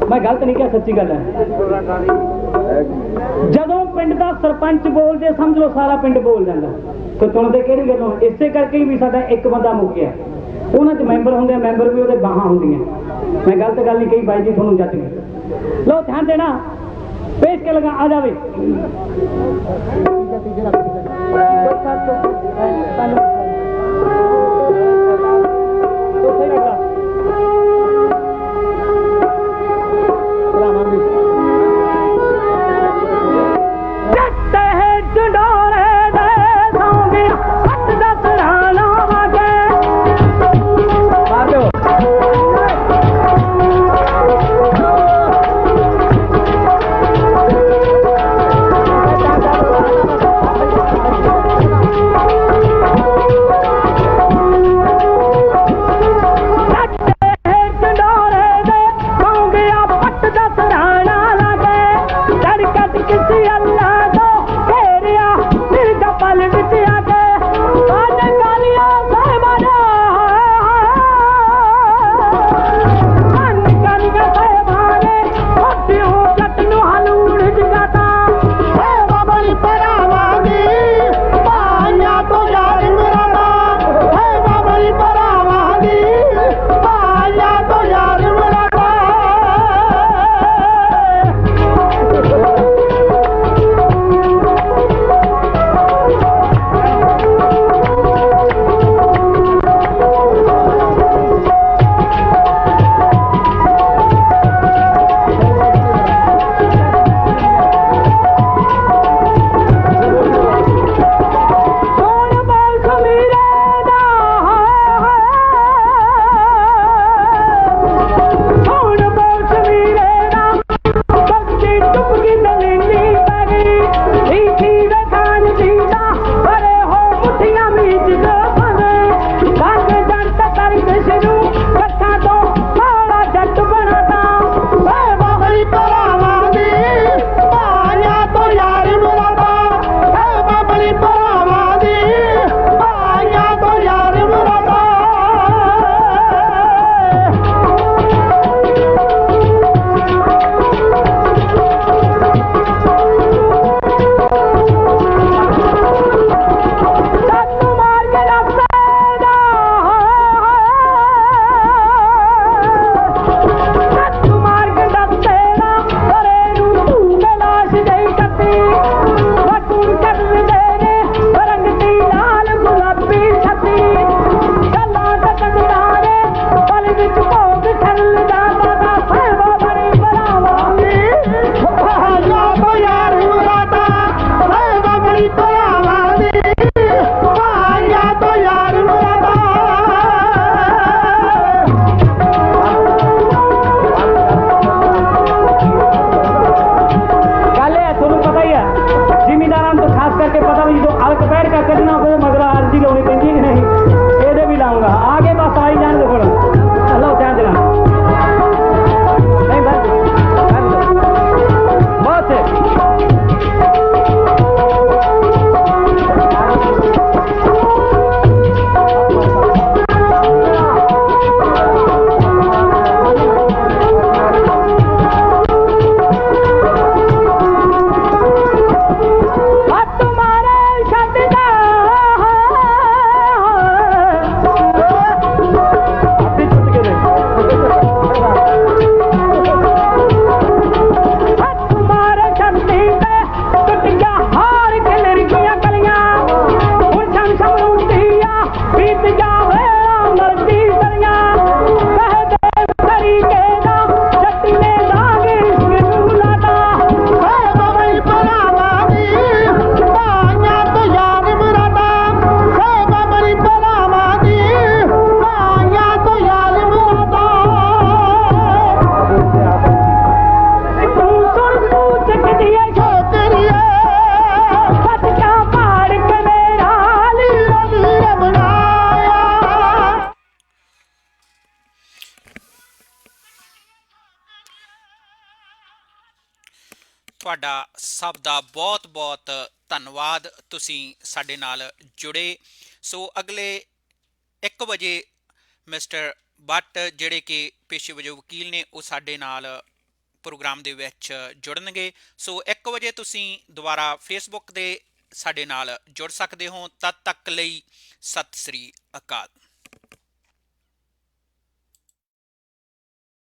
ਮੈਂ ਗਲਤ ਨਹੀਂ ਕਿਹਾ ਸੱਚੀ ਗੱਲ ਹੈ ਜਦੋਂ ਪਿੰਡ ਦਾ ਸਰਪੰਚ ਬੋਲਦੇ ਸਮਝ ਲਓ ਸਾਰਾ ਪਿੰਡ ਬੋਲ ਜਾਂਦਾ ਤੇ ਸੁਣਦੇ ਕਿਹੜੀ ਗੱਲੋਂ ਇਸੇ ਕਰਕੇ ਵੀ ਸਾਡਾ ਇੱਕ ਬੰਦਾ ਮੁੱਕ ਗਿਆ ਉਹਨਾਂ 'ਚ ਮੈਂਬਰ ਹੁੰਦੇ ਮੈਂਬਰ ਵੀ ਉਹਦੇ ਬਾਹਾਂ ਹੁੰਦੀਆਂ ਮੈਂ ਗਲਤ ਗੱਲ ਨਹੀਂ ਕਹੀ ਬਾਈ ਜੀ ਤੁਹਾਨੂੰ ਜੱਜ ਗਏ ਲਓ ਧਿਆਨ ਦੇਣਾ ਪੇਸ਼ ਕੇ ਲਗਾ ਆ ਜਾਵੇ ਤੁਹਾਡਾ ਸਭ ਦਾ ਬਹੁਤ ਬਹੁਤ ਧੰਨਵਾਦ। ਤੁਸੀਂ ਸਾਡੇ ਨਾਲ ਜੁੜੇ। ਸੋ ਅਗਲੇ 1 ਵਜੇ ਮਿਸਟਰ ਬੱਟ ਜਿਹੜੇ ਕਿ ਪੇਸ਼ੇ ਵਜੋਂ ਵਕੀਲ ਨੇ ਉਹ ਸਾਡੇ ਨਾਲ ਪ੍ਰੋਗਰਾਮ ਦੇ ਵਿੱਚ ਜੁੜਨਗੇ। ਸੋ 1 ਵਜੇ ਤੁਸੀਂ ਦੁਬਾਰਾ ਫੇਸਬੁੱਕ 'ਤੇ ਸਾਡੇ ਨਾਲ ਜੁੜ ਸਕਦੇ ਹੋ। ਤਦ ਤੱਕ ਲਈ ਸਤਿ ਸ੍ਰੀ ਅਕਾਲ।